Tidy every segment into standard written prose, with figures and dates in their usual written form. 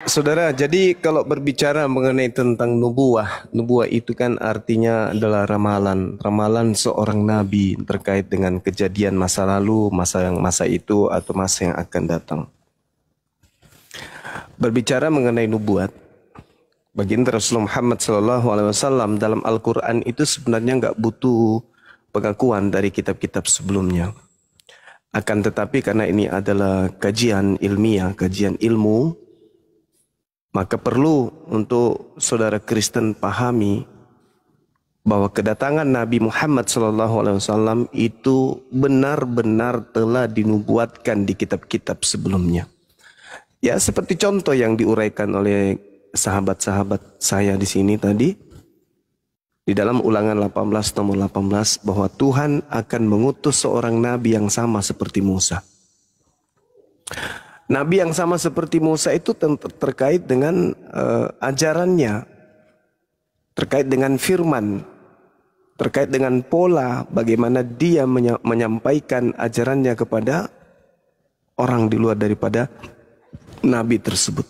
Saudara, jadi kalau berbicara mengenai tentang nubuah, nubuah itu kan artinya adalah ramalan, ramalan seorang nabi terkait dengan kejadian masa lalu, masa itu atau masa yang akan datang. Berbicara mengenai nubuat, baginda Rasulullah Muhammad SAW dalam Al-Quran itu sebenarnya nggak butuh pengakuan dari kitab-kitab sebelumnya. Akan tetapi karena ini adalah kajian ilmiah, kajian ilmu, maka perlu untuk saudara Kristen pahami bahwa kedatangan Nabi Muhammad SAW itu benar-benar telah dinubuatkan di kitab-kitab sebelumnya. Ya, seperti contoh yang diuraikan oleh sahabat-sahabat saya di sini tadi, di dalam Ulangan 18 nomor 18, bahwa Tuhan akan mengutus seorang nabi yang sama seperti Musa. Nabi yang sama seperti Musa itu terkait dengan ajarannya, terkait dengan firman, terkait dengan pola bagaimana dia menyampaikan ajarannya kepada orang di luar daripada nabi tersebut.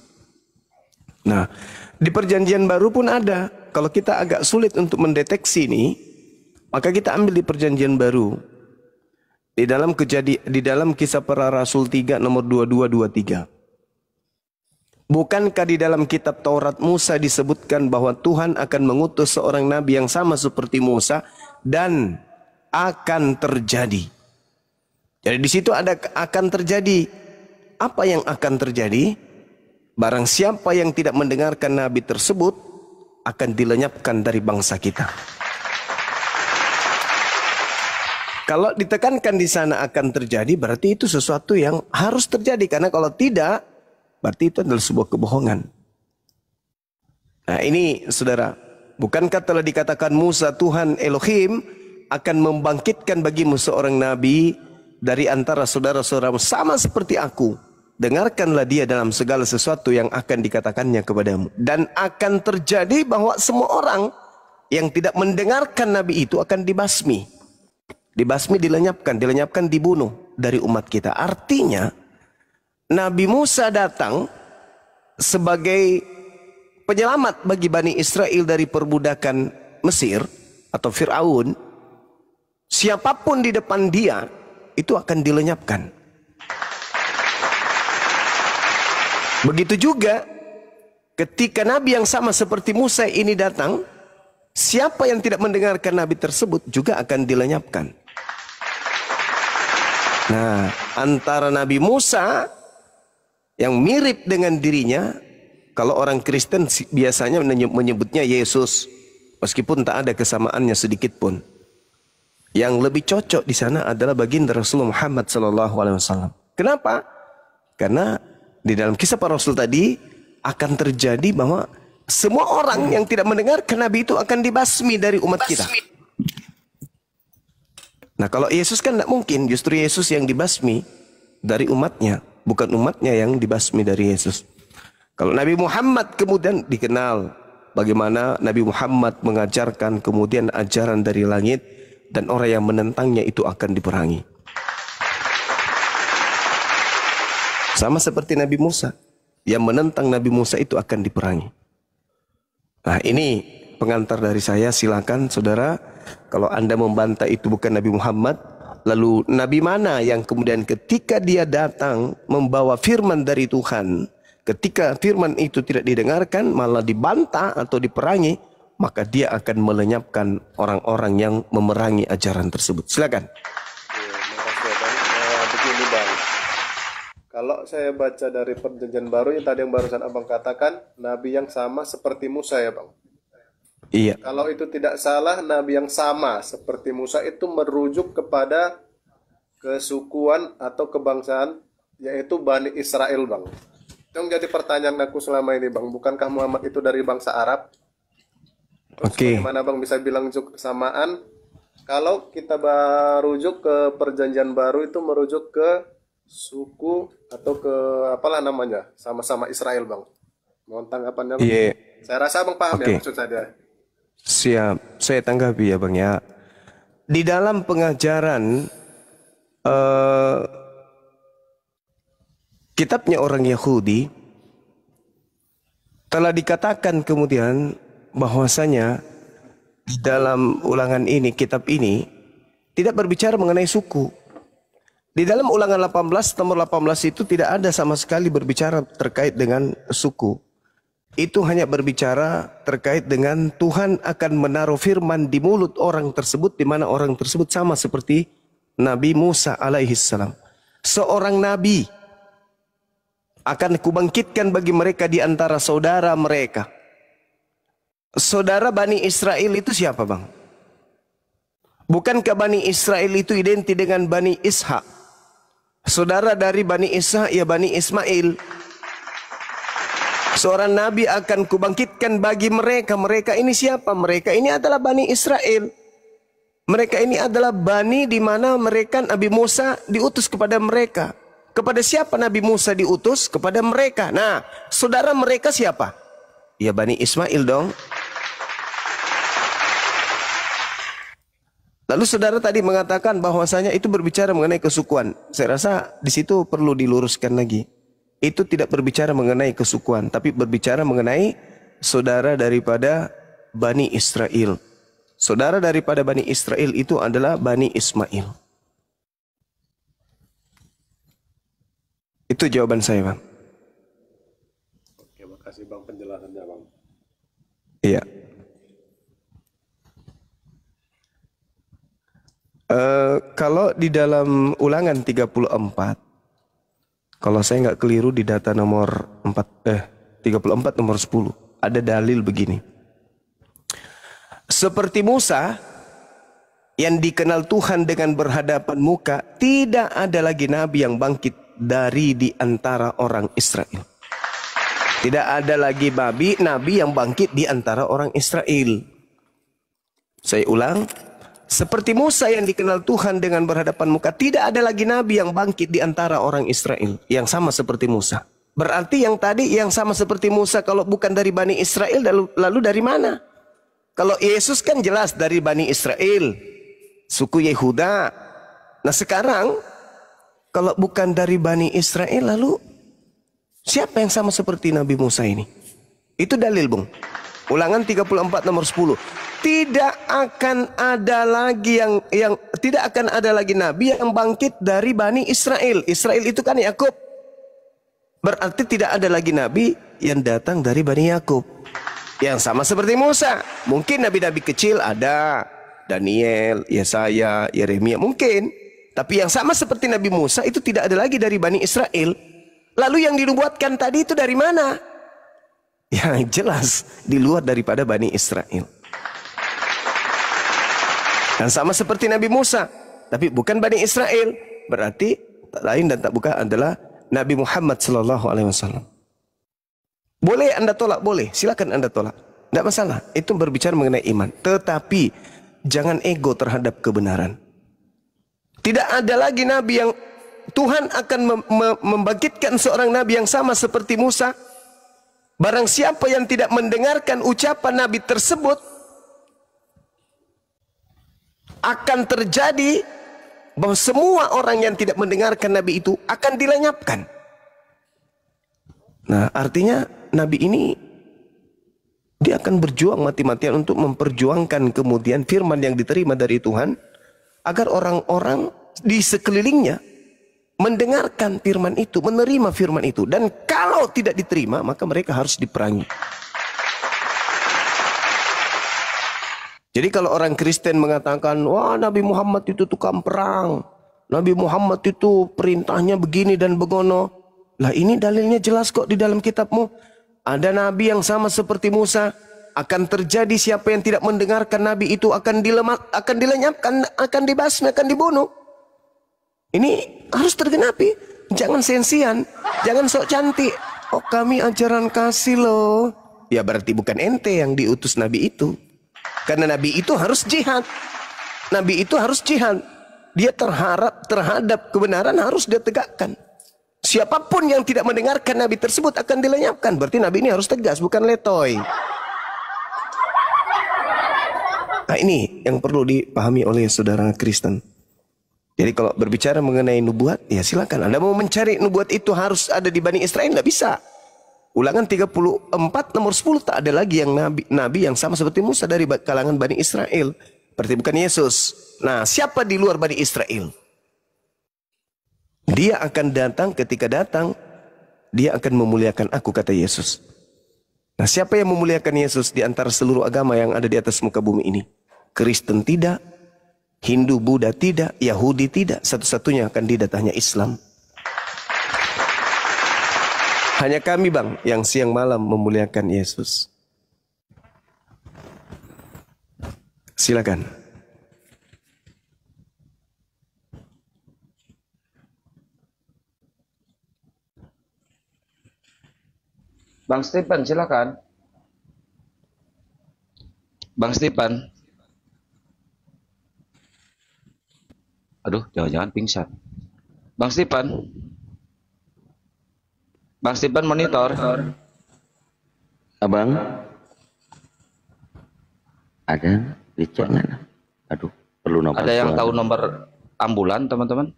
Nah, di perjanjian baru pun ada. Kalau kita agak sulit untuk mendeteksi ini, maka kita ambil di perjanjian baru. Di dalam Kisah Para Rasul 3 nomor 22-23. Bukankah di dalam kitab Taurat Musa disebutkan bahwa Tuhan akan mengutus seorang nabi yang sama seperti Musa dan akan terjadi. Jadi di situ ada akan terjadi. Apa yang akan terjadi? Barang siapa yang tidak mendengarkan nabi tersebut akan dilenyapkan dari bangsa kita. Kalau ditekankan di sana akan terjadi, berarti itu sesuatu yang harus terjadi. Karena kalau tidak, berarti itu adalah sebuah kebohongan. Nah ini saudara, bukankah telah dikatakan Musa, Tuhan Elohim akan membangkitkan bagimu seorang nabi dari antara saudara-saudaramu sama seperti aku. Dengarkanlah dia dalam segala sesuatu yang akan dikatakannya kepadamu. Dan akan terjadi bahwa semua orang yang tidak mendengarkan nabi itu akan dibasmi. Dibasmi, dilenyapkan, dibunuh dari umat kita. Artinya, Nabi Musa datang sebagai penyelamat bagi Bani Israel dari perbudakan Mesir atau Fir'aun. Siapapun di depan dia, itu akan dilenyapkan. Begitu juga ketika Nabi yang sama seperti Musa ini datang, siapa yang tidak mendengarkan Nabi tersebut juga akan dilenyapkan. Nah, antara Nabi Musa yang mirip dengan dirinya, kalau orang Kristen biasanya menyebutnya Yesus, meskipun tak ada kesamaannya sedikit pun. Yang lebih cocok di sana adalah baginda Rasulullah Muhammad SAW. Kenapa? Karena di dalam Kisah Para Rasul tadi akan terjadi bahwa semua orang yang tidak mendengarkan Nabi itu akan dibasmi dari umat kita. Nah kalau Yesus kan tidak mungkin, justru Yesus yang dibasmi dari umatnya, bukan umatnya yang dibasmi dari Yesus. Kalau Nabi Muhammad kemudian dikenal bagaimana Nabi Muhammad mengajarkan kemudian ajaran dari langit dan orang yang menentangnya itu akan diperangi. Sama seperti Nabi Musa, yang menentang Nabi Musa itu akan diperangi. Nah ini pengantar dari saya, silakan saudara. Kalau Anda membantah itu bukan Nabi Muhammad, lalu Nabi mana yang kemudian ketika dia datang membawa firman dari Tuhan, ketika firman itu tidak didengarkan malah dibantah atau diperangi, maka dia akan melenyapkan orang-orang yang memerangi ajaran tersebut. Silakan. Makasih ya Bang. Begini Bang, kalau saya baca dari perjanjian baru yang tadi yang barusan Abang katakan, Nabi yang sama seperti Musa ya Bang. Iya. Kalau itu tidak salah, Nabi yang sama seperti Musa itu merujuk kepada kesukuan atau kebangsaan, yaitu Bani Israel Bang. Yang jadi pertanyaan aku selama ini Bang, bukankah Muhammad itu dari bangsa Arab? Oke. Bagaimana Bang bisa bilang kesamaan? Kalau kita merujuk ke perjanjian baru itu merujuk ke suku atau ke apalah namanya, sama-sama Israel Bang. Mohon tanggapannya Bang. Iya. Saya rasa Bang paham ya Oke. maksud saya. Siap, saya tanggapi ya Bang ya. Di dalam pengajaran kitabnya orang Yahudi, Telah dikatakan kemudian bahwasanya di dalam ulangan ini, kitab ini tidak berbicara mengenai suku. Di dalam ulangan 18, nomor 18 itu tidak ada sama sekali berbicara terkait dengan suku. Itu hanya berbicara terkait dengan Tuhan akan menaruh firman di mulut orang tersebut, di mana orang tersebut sama seperti Nabi Musa alaihissalam. Seorang nabi akan kubangkitkan bagi mereka di antara saudara mereka. Saudara Bani Israel itu siapa, Bang? Bukankah Bani Israel itu identik dengan Bani Ishak? Saudara dari Bani Ishak ya Bani Ismail. Seorang nabi akan kubangkitkan bagi mereka. Mereka ini siapa? Mereka ini adalah Bani Israel. Mereka ini adalah Bani di mana mereka Nabi Musa diutus kepada mereka. Kepada siapa Nabi Musa diutus? Kepada mereka. Nah, saudara mereka siapa? Ya Bani Ismail dong. Lalu saudara tadi mengatakan bahwasanya itu berbicara mengenai kesukuan. Saya rasa di situ perlu diluruskan lagi. Itu tidak berbicara mengenai kesukuan, tapi berbicara mengenai saudara daripada Bani Israel. Saudara daripada Bani Israel itu adalah Bani Ismail. Itu jawaban saya, Bang. Oke, makasih Bang penjelasannya, Bang. Iya. Kalau di dalam ulangan 34, kalau saya nggak keliru di data nomor 34 nomor 10 ada dalil begini. Seperti Musa yang dikenal Tuhan dengan berhadapan muka, tidak ada lagi nabi yang bangkit dari di antara orang Israel. Tidak ada lagi nabi yang bangkit di antara orang Israel. Saya ulang. Seperti Musa yang dikenal Tuhan dengan berhadapan muka, tidak ada lagi nabi yang bangkit di antara orang Israel yang sama seperti Musa. Berarti yang tadi yang sama seperti Musa kalau bukan dari Bani Israel lalu dari mana? Kalau Yesus kan jelas dari Bani Israel, suku Yehuda. Nah sekarang kalau bukan dari Bani Israel lalu siapa yang sama seperti Nabi Musa ini? Itu dalil, Bung. Ulangan 34 nomor 10. Tidak akan ada lagi tidak akan ada lagi nabi yang bangkit dari Bani Israel. Israel itu kan Yakub. Berarti tidak ada lagi nabi yang datang dari Bani Yakub. Yang sama seperti Musa. Mungkin nabi-nabi kecil ada. Daniel, Yesaya, Yeremia mungkin. Tapi yang sama seperti Nabi Musa itu tidak ada lagi dari Bani Israel. Lalu yang dinubuatkan tadi itu dari mana? Yang jelas di luar daripada Bani Israel. Dan sama seperti Nabi Musa, tapi bukan Bani Israel. Berarti tak lain dan tak bukan adalah Nabi Muhammad SAW. Boleh Anda tolak? Boleh, silakan Anda tolak. Tidak masalah, itu berbicara mengenai iman. Tetapi jangan ego terhadap kebenaran. Tidak ada lagi Nabi yang Tuhan akan membangkitkan seorang Nabi yang sama seperti Musa. Barang siapa yang tidak mendengarkan ucapan Nabi tersebut, akan terjadi bahwa semua orang yang tidak mendengarkan Nabi itu akan dilenyapkan. Nah, artinya Nabi ini dia akan berjuang mati-matian untuk memperjuangkan kemudian firman yang diterima dari Tuhan agar orang-orang di sekelilingnya mendengarkan firman itu, menerima firman itu, dan kalau tidak diterima maka mereka harus diperangi. Jadi kalau orang Kristen mengatakan, wah Nabi Muhammad itu tukang perang, Nabi Muhammad itu perintahnya begini dan begono. Lah ini dalilnya jelas kok di dalam kitabmu. Ada Nabi yang sama seperti Musa. Akan terjadi siapa yang tidak mendengarkan Nabi itu akan dilenyapkan, akan dibasmi, akan dibunuh. Ini harus tergenapi. Jangan sensian, jangan sok cantik. Oh kami ajaran kasih loh. Ya berarti bukan ente yang diutus Nabi itu. Karena Nabi itu harus jihad. Nabi itu harus jihad. Dia terhadap kebenaran harus dia tegakkan. Siapapun yang tidak mendengarkan Nabi tersebut akan dilenyapkan. Berarti Nabi ini harus tegas, bukan letoy. Nah ini yang perlu dipahami oleh saudara Kristen. Jadi kalau berbicara mengenai nubuat, ya silakan. Anda mau mencari nubuat itu harus ada di Bani Israel, nggak bisa. Ulangan 34 nomor 10, tak ada lagi yang nabi yang sama seperti Musa dari kalangan Bani Israel. Berarti bukan Yesus. Nah, siapa di luar Bani Israel? Dia akan datang, ketika datang, dia akan memuliakan aku, kata Yesus. Nah, siapa yang memuliakan Yesus di antara seluruh agama yang ada di atas muka bumi ini? Kristen tidak, Hindu, Buddha tidak, Yahudi tidak. Satu-satunya kandidat hanya Islam. Hanya kami, Bang, yang siang malam memuliakan Yesus. Silakan. Bang Stephen, silakan. Bang Stephen. Aduh, jangan-jangan pingsan. Bang Stephen. Bang Stephen monitor. Abang, ada dicek nggak? Aduh, perlu nomor. Ada yang tahu nomor ambulan, teman-teman?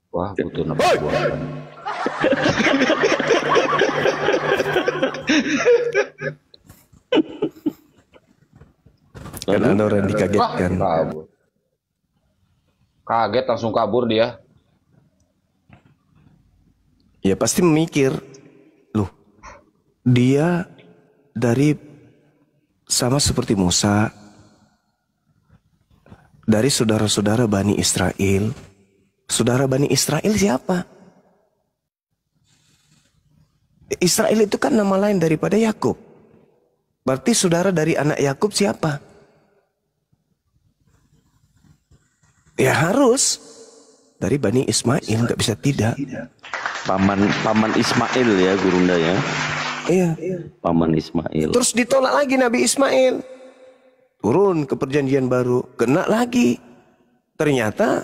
Wah, butuh nomor ambulan. Karena ada orang dikagetkan. Kabur. Kaget langsung kabur dia. Ya pasti memikir, loh, dia dari sama seperti Musa, dari saudara-saudara Bani Israel. Saudara Bani Israel siapa? Israel itu kan nama lain daripada Yakub. Berarti saudara dari anak Yakub siapa? Ya harus dari Bani Ismail, nggak bisa tidak. Paman Ismail ya, Gurunda ya. Iya. Paman Ismail. Terus ditolak lagi Nabi Ismail. Turun ke perjanjian baru, kena lagi. Ternyata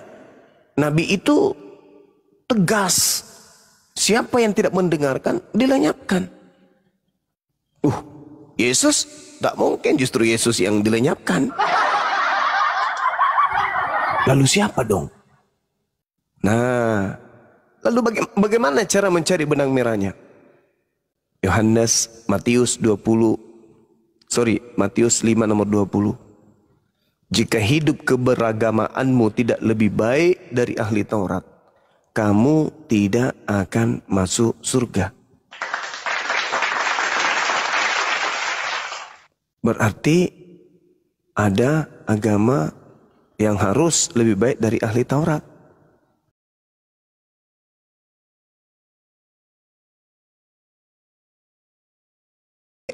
Nabi itu tegas. Siapa yang tidak mendengarkan, dilenyapkan. Yesus, tak mungkin justru Yesus yang dilenyapkan. Lalu siapa dong? Nah, lalu bagaimana cara mencari benang merahnya? Matius 5 nomor 20. Jika hidup keberagamaanmu tidak lebih baik dari ahli Taurat, kamu tidak akan masuk surga. Berarti ada agama yang harus lebih baik dari ahli Taurat.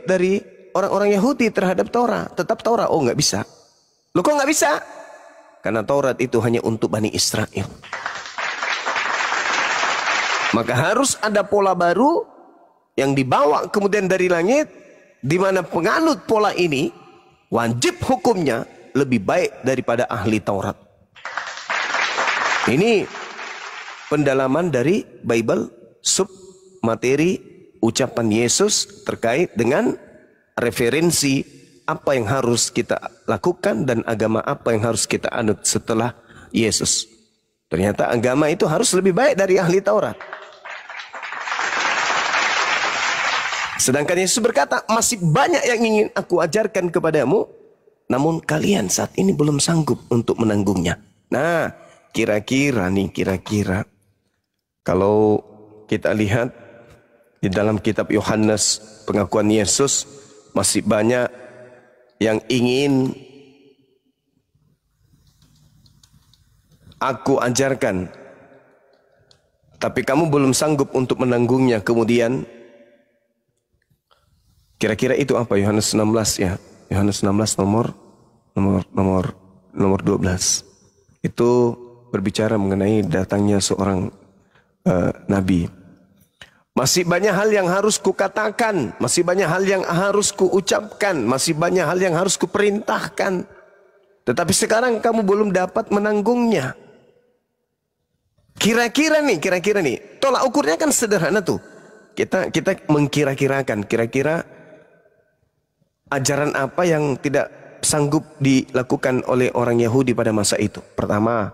Dari orang-orang Yahudi terhadap Taurat, tetap Taurat, oh nggak bisa. Loh kok nggak bisa? Karena Taurat itu hanya untuk Bani Israel. Maka harus ada pola baru yang dibawa kemudian dari langit, di mana penganut pola ini wajib hukumnya lebih baik daripada ahli Taurat. Ini pendalaman dari Bible sub materi ucapan Yesus terkait dengan referensi apa yang harus kita lakukan dan agama apa yang harus kita anut setelah Yesus. Ternyata agama itu harus lebih baik dari ahli Taurat. Sedangkan Yesus berkata, masih banyak yang ingin aku ajarkan kepadamu, namun kalian saat ini belum sanggup untuk menanggungnya. Nah, kira-kira kalau kita lihat di dalam kitab Yohanes pengakuan Yesus, masih banyak yang ingin aku ajarkan, tapi kamu belum sanggup untuk menanggungnya. Kemudian kira-kira itu apa? Yohanes 16 ya. Yohanes 16 nomor 12. Itu berbicara mengenai datangnya seorang nabi. Masih banyak hal yang harus kukatakan, masih banyak hal yang harus kuucapkan, masih banyak hal yang harus kuperintahkan. Tetapi sekarang kamu belum dapat menanggungnya. Kira-kira nih, tolak ukurnya kan sederhana tuh. Kita mengkira-kirakan, kira-kira ajaran apa yang tidak sanggup dilakukan oleh orang Yahudi pada masa itu. Pertama,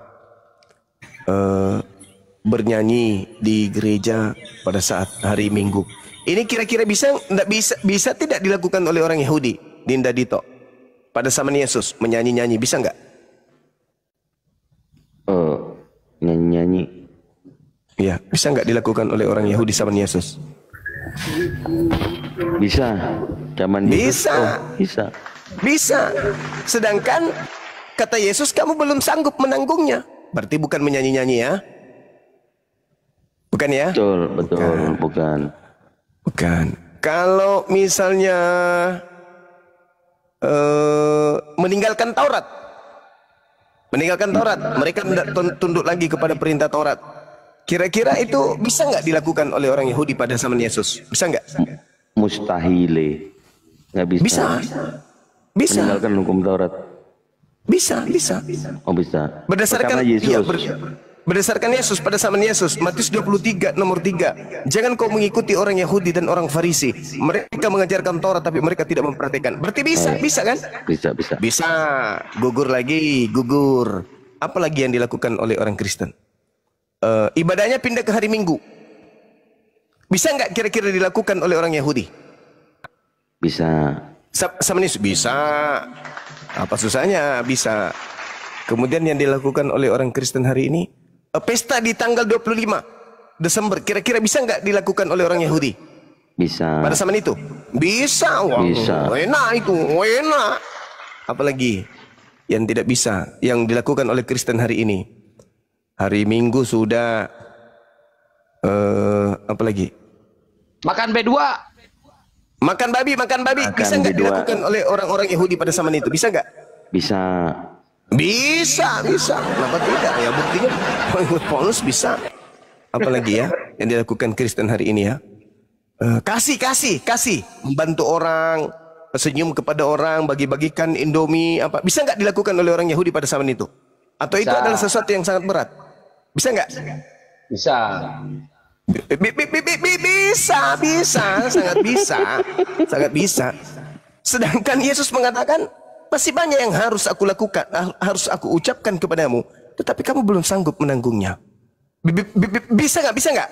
bernyanyi di gereja pada saat hari Minggu. Ini kira-kira bisa tidak dilakukan oleh orang Yahudi, Dinda Dito? Pada zaman Yesus menyanyi-nyanyi bisa nggak? Nyanyi-nyanyi. Iya, bisa nggak dilakukan oleh orang Yahudi zaman Yesus? Bisa. Zaman Yesus. Bisa. Bisa. Bisa. Sedangkan kata Yesus kamu belum sanggup menanggungnya. Berarti bukan menyanyi-nyanyi ya? Bukan ya? Betul, bukan. Bukan. Kalau misalnya meninggalkan Taurat, mereka tidak tunduk lagi kepada perintah Taurat. Kira-kira itu bisa nggak dilakukan oleh orang Yahudi pada zaman Yesus? Bisa nggak? Mustahil. Nggak bisa. Bisa. Meninggalkan hukum Taurat. Bisa. Oh bisa. Berdasarkan Pertama Yesus. iya, berdasarkan Yesus pada zaman Yesus, Matius 23 nomor 3. Jangan kau mengikuti orang Yahudi dan orang Farisi. Mereka mengajarkan Taurat tapi mereka tidak mempraktikkan. Berarti bisa kan? Bisa. Bisa. Gugur. Apa lagi yang dilakukan oleh orang Kristen? Ibadahnya pindah ke hari Minggu. Bisa nggak kira-kira dilakukan oleh orang Yahudi? Bisa. Sama Yesus bisa. Apa susahnya? Bisa. Kemudian yang dilakukan oleh orang Kristen hari ini, pesta di tanggal 25 Desember, kira-kira bisa nggak dilakukan oleh orang Yahudi? Bisa. Pada zaman itu? Bisa. Wah, Bisa. Enak. Apalagi yang tidak bisa, yang dilakukan oleh Kristen hari ini? Hari Minggu sudah, apalagi? Makan B2. Makan babi. Bisa nggak B2. dilakukan oleh orang-orang Yahudi pada zaman itu? Bisa nggak? Bisa. Bisa. Kenapa tidak? Ya buktinya Paulus bisa. Apalagi ya yang dilakukan Kristen hari ini ya? Kasih. Membantu orang, senyum kepada orang, bagi-bagikan Indomie apa. Bisa nggak dilakukan oleh orang Yahudi pada zaman itu? Atau itu adalah sesuatu yang sangat berat? Bisa nggak? Bisa. Sangat bisa. Sedangkan Yesus mengatakan, masih banyak yang harus aku lakukan, harus aku ucapkan kepadamu, tetapi kamu belum sanggup menanggungnya. Bisa nggak?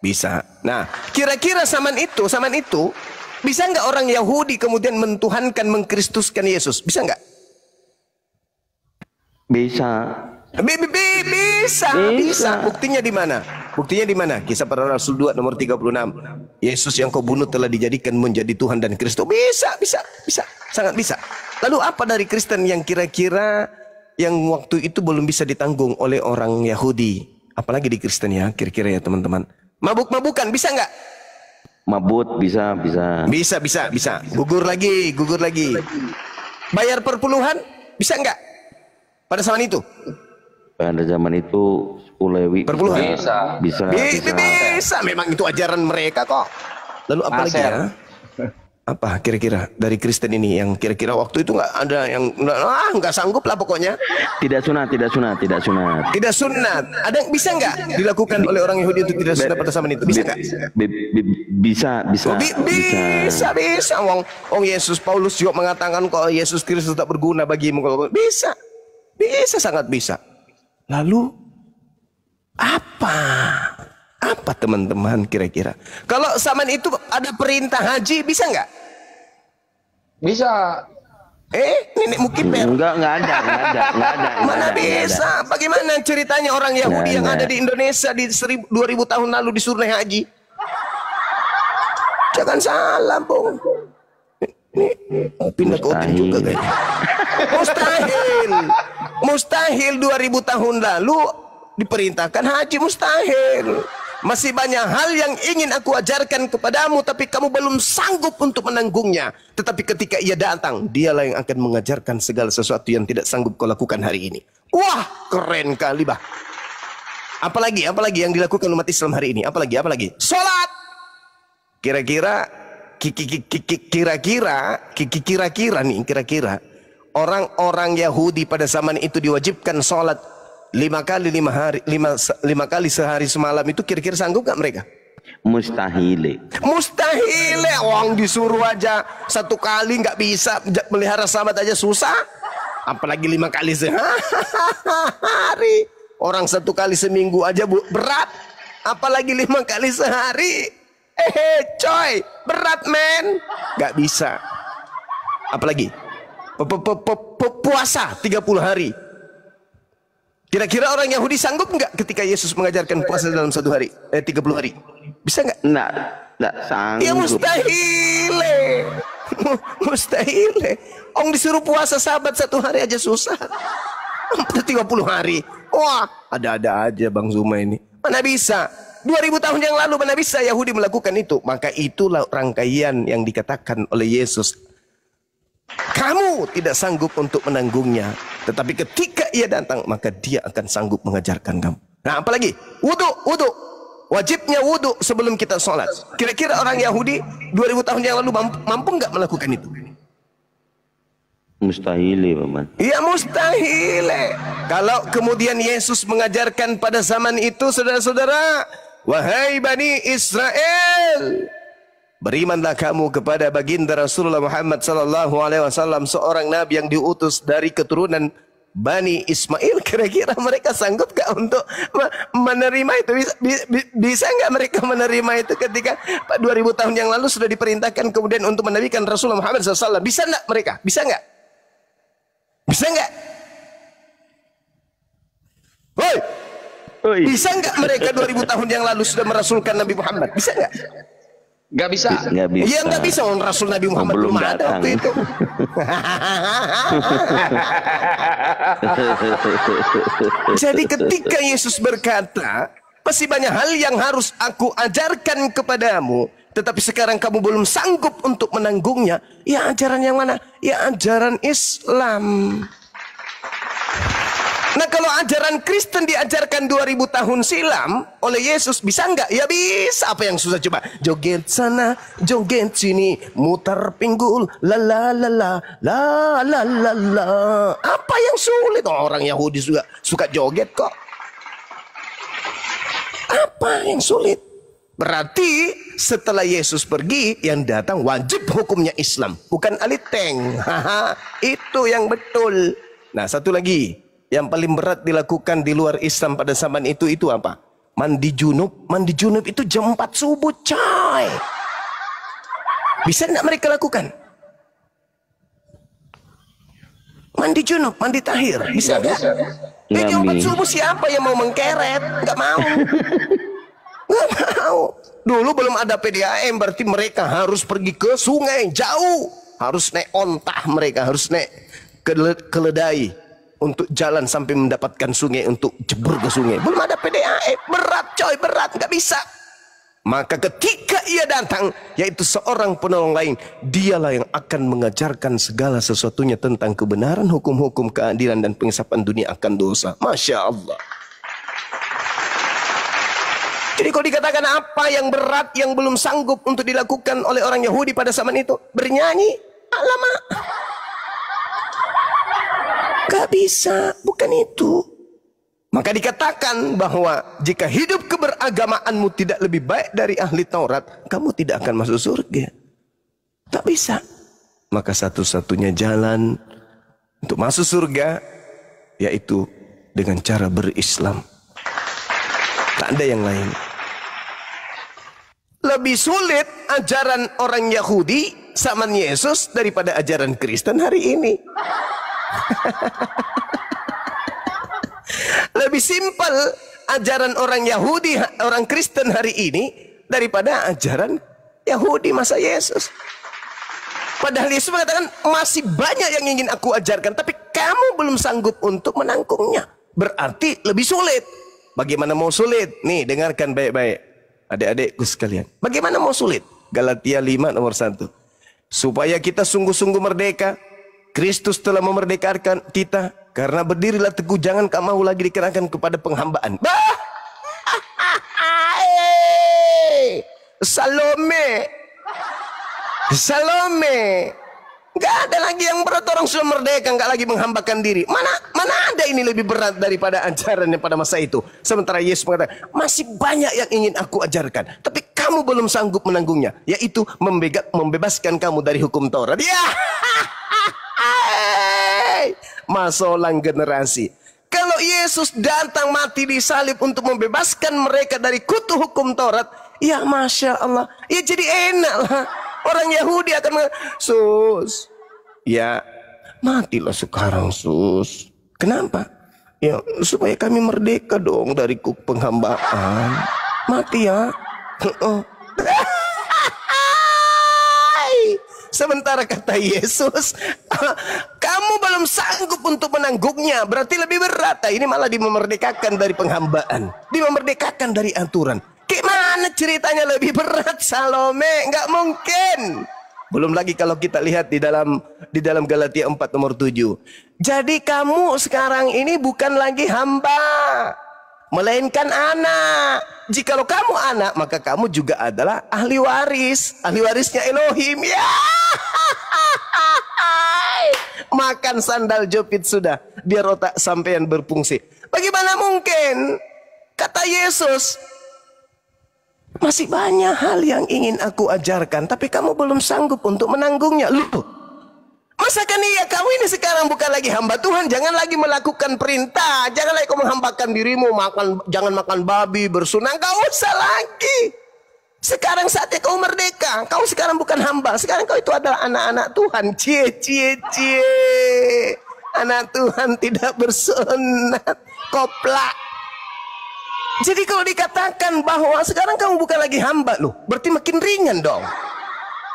Bisa. Nah, kira-kira zaman itu, bisa nggak orang Yahudi kemudian mentuhankan, mengkristuskan Yesus? Bisa nggak? Bisa. Bisa. Buktinya di mana? Kisah Para Rasul 2 nomor 36. Yesus yang kau bunuh telah dijadikan menjadi Tuhan dan Kristus. Bisa. Sangat bisa. Lalu apa dari Kristen yang kira-kira yang waktu itu belum bisa ditanggung oleh orang Yahudi? Apalagi di Kristen ya, kira-kira ya teman-teman. Mabuk-mabukan bisa nggak? Mabut bisa. Bisa. Gugur lagi. Bayar perpuluhan bisa nggak? Pada zaman itu? Pada zaman itu 10.000 perpuluhan. Bisa. Memang itu ajaran mereka kok. Lalu apa lagi ya? Apa kira-kira dari Kristen ini yang kira-kira waktu itu nggak ada yang nggak sanggup lah pokoknya? Tidak sunat. Tidak sunat. Ada yang bisa nggak dilakukan oleh orang Yahudi untuk tidak sunat pada zaman itu? Bisa nggak? Bisa. Wong Yesus, Paulus juga mengatakan kok Yesus Kristus tak berguna bagimu. Bisa, sangat bisa. Lalu apa teman-teman kira-kira? Kalau zaman itu ada perintah haji, bisa nggak? Bisa. Nenek Mukiper? Enggak ada. Mana bisa? Bagaimana ceritanya orang Yahudi yang ada di Indonesia di 2000 tahun lalu disuruh naik haji? Jangan salah, Bung. Ini pindah ke Otin juga kayaknya. Mustahil 2000 tahun lalu diperintahkan haji, mustahil. Masih banyak hal yang ingin aku ajarkan kepadamu, tapi kamu belum sanggup untuk menanggungnya. Tetapi ketika ia datang, dialah yang akan mengajarkan segala sesuatu yang tidak sanggup kau lakukan hari ini. Wah, keren kali bah. Apalagi yang dilakukan umat Islam hari ini? Apalagi? Sholat. Kira-kira orang-orang Yahudi pada zaman itu diwajibkan sholat 5 kali sehari semalam, itu kira-kira sanggup gak mereka? Mustahil. Orang disuruh aja 1 kali nggak bisa, melihara sahabat aja susah, apalagi 5 kali sehari. Orang 1 kali seminggu aja berat. Apalagi 5 kali sehari. Coy, berat men. Gak bisa. Apalagi puasa 30 hari. Kira-kira orang Yahudi sanggup nggak ketika Yesus mengajarkan puasa dalam 1 hari, 30 hari? Bisa nggak? Nggak sanggup. Ya mustahil. Mustahil. Orang disuruh puasa sahabat 1 hari aja susah. 30 hari. Wah, ada-ada aja Bang Zuma ini. Mana bisa? 2000 tahun yang lalu mana bisa Yahudi melakukan itu? Maka itulah rangkaian yang dikatakan oleh Yesus. Kamu tidak sanggup untuk menanggungnya, tetapi ketika ia datang maka dia akan sanggup mengajarkan kamu. Nah, apalagi wudu. Wajibnya wudu sebelum kita sholat. Kira-kira orang Yahudi 2000 tahun yang lalu mampu nggak melakukan itu? Mustahil, Paman. Iya mustahil. Kalau kemudian Yesus mengajarkan pada zaman itu, saudara-saudara, wahai Bani Israel, berimanlah kamu kepada baginda Rasulullah Muhammad sallallahu alaihi wasallam, seorang nabi yang diutus dari keturunan Bani Ismail. Kira-kira mereka sanggup gak untuk menerima itu? Bisa nggak mereka menerima itu ketika 2000 tahun yang lalu sudah diperintahkan kemudian untuk menabikan Rasulullah Muhammad SAW? Bisa nggak mereka? Bisa nggak? Bisa nggak? Woi, bisa nggak mereka 2000 tahun yang lalu sudah merasulkan Nabi Muhammad? Bisa nggak? Nggak bisa. Nggak bisa. Iya nggak bisa. Orang Rasul Nabi Muhammad belum ada waktu itu. Jadi ketika Yesus berkata, masih banyak hal yang harus aku ajarkan kepadamu, tetapi sekarang kamu belum sanggup untuk menanggungnya. Ya ajaran yang mana? Ya ajaran Islam. Nah kalau ajaran Kristen diajarkan 2000 tahun silam oleh Yesus, bisa nggak? Ya bisa. Apa yang susah coba? Joget sana, joget sini, mutar pinggul, la la la la la la la la. Apa yang sulit? Orang Yahudi juga suka joget kok. Apa yang sulit? Berarti setelah Yesus pergi, yang datang wajib hukumnya Islam, bukan aliteng. Itu yang betul. Nah satu lagi. Yang paling berat dilakukan di luar Islam pada zaman itu apa? Mandi junub. Mandi junub itu jam 4 subuh, coy. Bisa enggak mereka lakukan? Mandi junub, mandi tahir. Bisa enggak? Jam 4 subuh siapa yang mau mengkeret? Enggak mau. Enggak mau. Dulu belum ada PDAM, berarti mereka harus pergi ke sungai jauh. Harus naik ontah mereka, harus naik keledai. Untuk jalan sampai mendapatkan sungai untuk jebur ke sungai. Belum ada PDAM. Berat coy, berat. Nggak bisa. Maka ketika ia datang, yaitu seorang penolong lain, dialah yang akan mengajarkan segala sesuatunya tentang kebenaran, hukum-hukum, keadilan, dan pengisapan dunia akan dosa. Masya Allah. Jadi kalau dikatakan apa yang berat, yang belum sanggup untuk dilakukan oleh orang Yahudi pada zaman itu? Bernyanyi. Alamak. Gak bisa, bukan itu. Maka dikatakan bahwa jika hidup keberagamaanmu tidak lebih baik dari ahli Taurat, kamu tidak akan masuk surga. Tak bisa. Maka satu-satunya jalan untuk masuk surga yaitu dengan cara berislam. Tak ada yang lain. Lebih sulit ajaran orang Yahudi zaman Yesus daripada ajaran Kristen hari ini. Lebih simpel ajaran orang Yahudi, orang Kristen hari ini daripada ajaran Yahudi masa Yesus. Padahal Yesus mengatakan masih banyak yang ingin aku ajarkan, tapi kamu belum sanggup untuk menangkungnya. Berarti lebih sulit. Bagaimana mau sulit? Nih dengarkan baik-baik adik-adikku sekalian. Bagaimana mau sulit? Galatia 5 nomor 1. Supaya kita sungguh-sungguh merdeka, Kristus telah memerdekakan kita. Karena berdirilah teguh, jangan kamu mau lagi dikenakan kepada penghambaan. Salome. Gak ada lagi yang berat, orang sudah merdeka, gak lagi menghambakan diri. Mana ada ini lebih berat daripada ajarannya pada masa itu. Sementara Yesus mengatakan, masih banyak yang ingin aku ajarkan, tapi kamu belum sanggup menanggungnya, yaitu membebaskan kamu dari hukum Taurat. Ya. Masolang generasi. Kalau Yesus datang mati di salib untuk membebaskan mereka dari kutu hukum Taurat, ya Masya Allah, ya jadi enak lah. Orang Yahudi akan mengatakan, Sus, ya matilah sekarang Sus. Kenapa? Ya supaya kami merdeka dong dari penghambaan. Mati ya. Sementara kata Yesus, kamu belum sanggup untuk menanggungnya, berarti lebih berat. Ini malah dimerdekakan dari penghambaan, dimerdekakan dari aturan. Gimana ceritanya lebih berat, Salome? Nggak mungkin. Belum lagi kalau kita lihat di dalam Galatia 4 nomor 7. Jadi kamu sekarang ini bukan lagi hamba, melainkan anak. Jikalau kamu anak, maka kamu juga adalah ahli waris. Ahli warisnya Elohim. Ya. Makan sandal jepit sudah, biar otak sampean berfungsi. Bagaimana mungkin? Kata Yesus, masih banyak hal yang ingin aku ajarkan, tapi kamu belum sanggup untuk menanggungnya. Loh, masakan iya kamu ini sekarang bukan lagi hamba Tuhan, jangan lagi melakukan perintah, jangan lagi kau menghambakan dirimu, jangan makan babi, bersunang, gak usah lagi. Sekarang saatnya kau merdeka, kau sekarang bukan hamba, sekarang kau itu adalah anak-anak Tuhan. Cie. Anak Tuhan tidak bersunat, koplak. Jadi kalau dikatakan bahwa sekarang kamu bukan lagi hamba, loh, berarti makin ringan dong.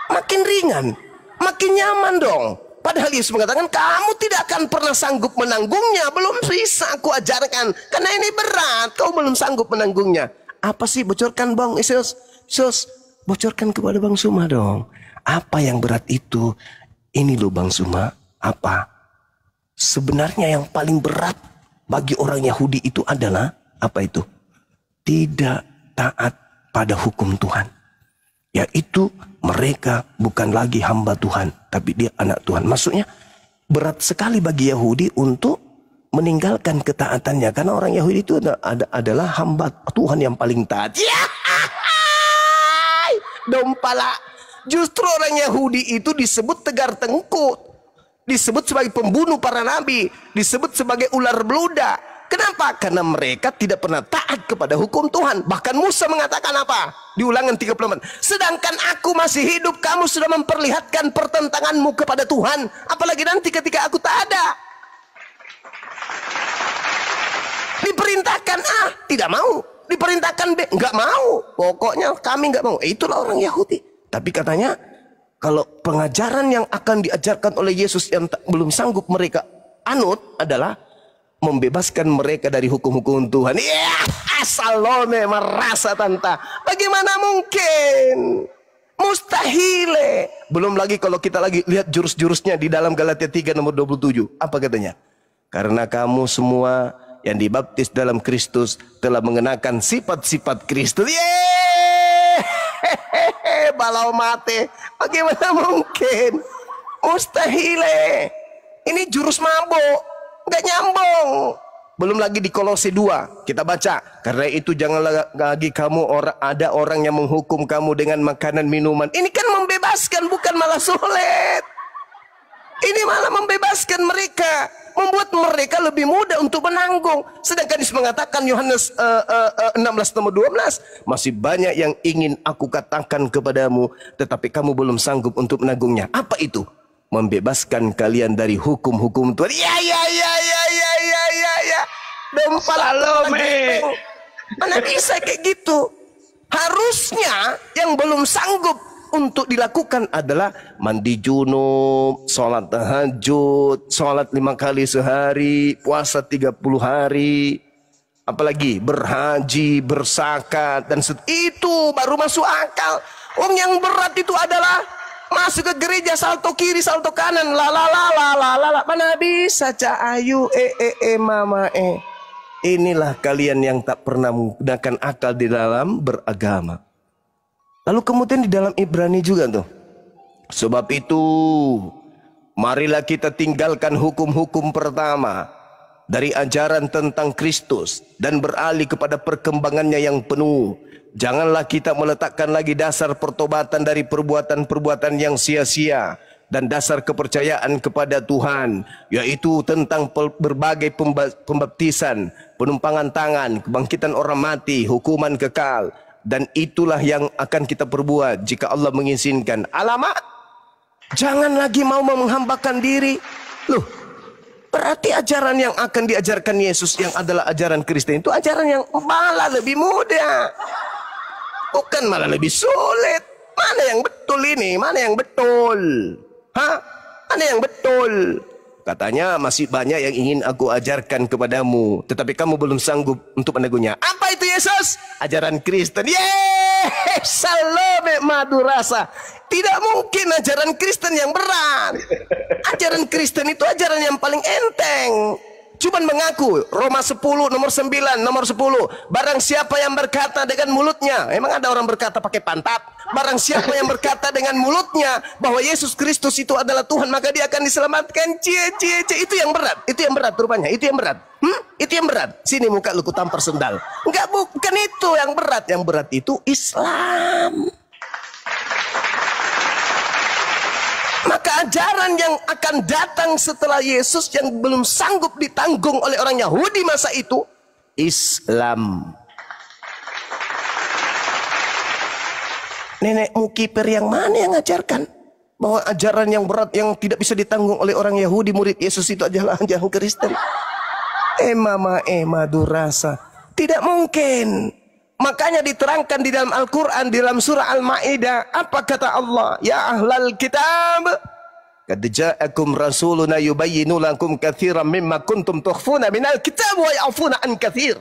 Makin ringan, makin nyaman dong. Padahal Yesus mengatakan kamu tidak akan pernah sanggup menanggungnya. Belum bisa aku ajarkan, karena ini berat, kau belum sanggup menanggungnya. Apa sih? Bocorkan Bang Yesus, bocorkan kepada Bang Suma dong. Apa yang berat itu? Ini loh Bang Suma. Apa? Sebenarnya yang paling berat bagi orang Yahudi itu adalah apa itu? Tidak taat pada hukum Tuhan. Yaitu mereka bukan lagi hamba Tuhan, tapi dia anak Tuhan. Maksudnya berat sekali bagi Yahudi untuk meninggalkan ketaatannya, karena orang Yahudi itu adalah hamba Tuhan yang paling taat. Ya, dompala. Justru orang Yahudi itu disebut tegar tengkuk, disebut sebagai pembunuh para nabi, disebut sebagai ular beludak. Kenapa? Karena mereka tidak pernah taat kepada hukum Tuhan. Bahkan Musa mengatakan apa? Di Ulangan 34. Sedangkan aku masih hidup, kamu sudah memperlihatkan pertentanganmu kepada Tuhan. Apalagi nanti ketika aku tak ada. Diperintahkan A, tidak mau. Diperintahkan B, nggak mau. Pokoknya kami nggak mau. Itulah orang Yahudi. Tapi katanya, kalau pengajaran yang akan diajarkan oleh Yesus yang belum sanggup mereka anut adalah membebaskan mereka dari hukum-hukum Tuhan. Ya, Salome merasa tanta. Bagaimana mungkin? Mustahil. Belum lagi kalau kita lagi lihat jurus-jurusnya di dalam Galatia 3 nomor 27. Apa katanya? Karena kamu semua yang dibaptis dalam Kristus telah mengenakan sifat-sifat Kristus. Balau mate. Bagaimana mungkin? Mustahil. Ini jurus mabuk. Nggak nyambung. Belum lagi di Kolose 2 kita baca, karena itu janganlah lagi kamu ada orang yang menghukum kamu dengan makanan minuman. Ini kan membebaskan, bukan malah sulit. Ini malah membebaskan mereka, membuat mereka lebih mudah untuk menanggung. Sedangkan Yesus mengatakan Yohanes 16 nomor 12, masih banyak yang ingin aku katakan kepadamu, tetapi kamu belum sanggup untuk menanggungnya. Apa itu? Membebaskan kalian dari hukum-hukum Tuhan. Ya. Salome. Mana bisa kayak gitu? Harusnya yang belum sanggup untuk dilakukan adalah mandi junub, sholat tahajud, sholat 5 kali sehari, puasa 30 hari, apalagi berhaji, berzakat, dan itu baru masuk akal. Yang berat itu adalah masuk ke gereja salto kiri salto kanan, mana bisa Ayu mama. Inilah kalian yang tak pernah menggunakan akal di dalam beragama. Lalu kemudian di dalam Ibrani juga tuh, sebab itu marilah kita tinggalkan hukum-hukum pertama dari ajaran tentang Kristus dan beralih kepada perkembangannya yang penuh. Janganlah kita meletakkan lagi dasar pertobatan dari perbuatan-perbuatan yang sia-sia dan dasar kepercayaan kepada Tuhan, yaitu tentang berbagai pembaptisan, penumpangan tangan, kebangkitan orang mati, hukuman kekal. Dan itulah yang akan kita perbuat jika Allah mengizinkan. Alamat, jangan lagi mau menghambakan diri. Loh, berarti ajaran yang akan diajarkan Yesus yang adalah ajaran Kristen itu ajaran yang malah lebih mudah, bukan malah lebih sulit. Mana yang betul ini? Mana yang betul? Hah? Mana yang betul? Katanya masih banyak yang ingin aku ajarkan kepadamu, tetapi kamu belum sanggup untuk meneguhnya. Apa itu Yesus? Ajaran Kristen. Yeay, salome madu rasa. Tidak mungkin ajaran Kristen yang berat. Ajaran Kristen itu ajaran yang paling enteng. Cuman mengaku. Roma 10 nomor 9 nomor 10. Barang siapa yang berkata dengan mulutnya, emang ada orang berkata pakai pantat? Barang siapa yang berkata dengan mulutnya bahwa Yesus Kristus itu adalah Tuhan, maka dia akan diselamatkan. Itu yang berat. Itu yang berat rupanya. Itu yang berat. Itu yang berat. Sini muka lu ku tampar sendal. Enggak, bukan itu yang berat. Yang berat itu Islam. Maka ajaran yang akan datang setelah Yesus yang belum sanggup ditanggung oleh orang Yahudi masa itu, Islam. Nenek Mukiper yang mana yang ngajarkan bahwa ajaran yang berat yang tidak bisa ditanggung oleh orang Yahudi murid Yesus itu adalah ajaran Kristen? Mama durasa. Tidak mungkin. Makanya diterangkan di dalam Al-Quran, di dalam surah Al-Ma'idah, apa kata Allah? Ya ahlal kitab, qad ja'akum rasuluna yubayyinu lakum katsiran mimma kuntum tukhfuna minal kitab wa ya'funa an katsir.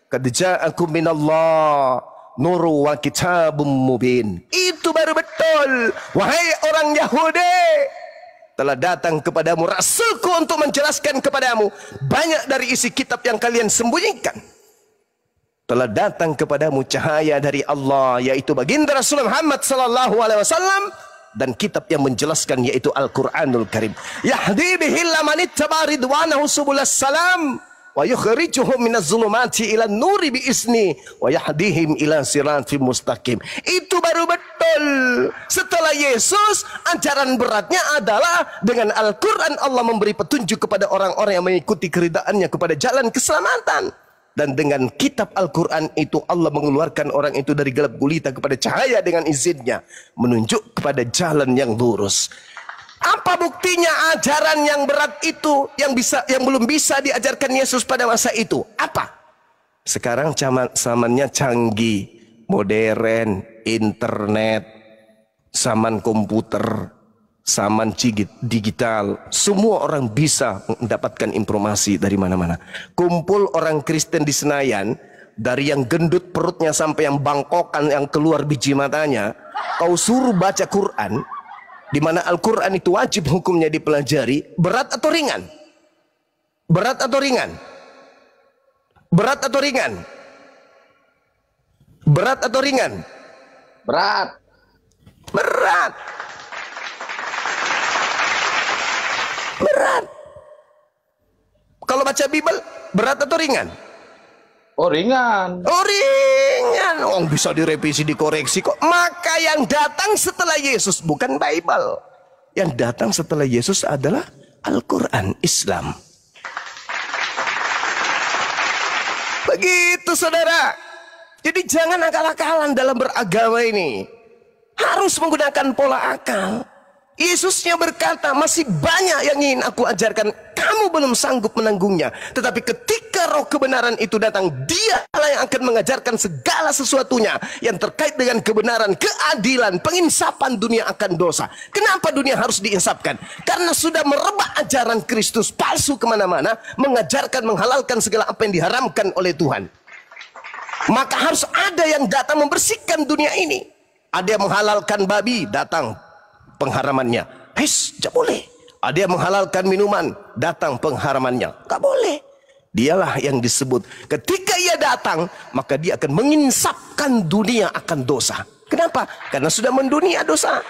Qad ja'akum minallah nuru wa kitabum mubin. Itu baru betul. Wahai orang Yahudi, telah datang kepadamu rasulku untuk menjelaskan kepadamu banyak dari isi kitab yang kalian sembunyikan. Telah datang kepadamu cahaya dari Allah, yaitu baginda Rasul Muhammad sallallahu alaihi wasallam, dan kitab yang menjelaskan yaitu Al-Qur'anul Karim. Yahdi bihi man ittaba ridwanahu subulas salam wa yukhrijuhum minaz zulumati ila nuri bi isni wa yahdihim ila siratim mustaqim. Itu baru betul. Setelah Yesus, ajaran beratnya adalah dengan Al-Qur'an Allah memberi petunjuk kepada orang-orang yang mengikuti keridhaannya kepada jalan keselamatan. Dan dengan kitab Al-Quran itu Allah mengeluarkan orang itu dari gelap gulita kepada cahaya dengan izinnya, menunjuk kepada jalan yang lurus. Apa buktinya ajaran yang berat itu yang belum bisa diajarkan Yesus pada masa itu? Apa? Sekarang zamannya canggih, modern, internet, zaman komputer, zaman digital, semua orang bisa mendapatkan informasi dari mana-mana. Kumpul orang Kristen di Senayan, dari yang gendut perutnya sampai yang bangkokan yang keluar biji matanya, kau suruh baca Quran, di mana Al-Quran itu wajib hukumnya dipelajari, berat atau ringan? Berat atau ringan? Berat atau ringan? Berat atau ringan? Berat. Berat. Berat. Kalau baca Bible berat atau ringan? Oh ringan. Oh ringan. Oh bisa direvisi, dikoreksi kok. Maka yang datang setelah Yesus bukan Bible. Yang datang setelah Yesus adalah Al-Quran, Islam. Begitu saudara. Jadi jangan akal-akalan dalam beragama ini. Harus menggunakan pola akal. Yesusnya berkata, masih banyak yang ingin aku ajarkan, kamu belum sanggup menanggungnya. Tetapi ketika roh kebenaran itu datang, dialah yang akan mengajarkan segala sesuatunya yang terkait dengan kebenaran, keadilan, penginsapan dunia akan dosa. Kenapa dunia harus diinsapkan? Karena sudah merebak ajaran Kristus palsu kemana-mana, mengajarkan, menghalalkan segala apa yang diharamkan oleh Tuhan. Maka harus ada yang datang membersihkan dunia ini. Ada yang menghalalkan babi, datang pengharamannya. Tidak boleh. Ada yang menghalalkan minuman, datang pengharamannya. Gak boleh. Dialah yang disebut. Ketika ia datang, maka dia akan menginsapkan dunia akan dosa. Kenapa? Karena sudah mendunia dosa.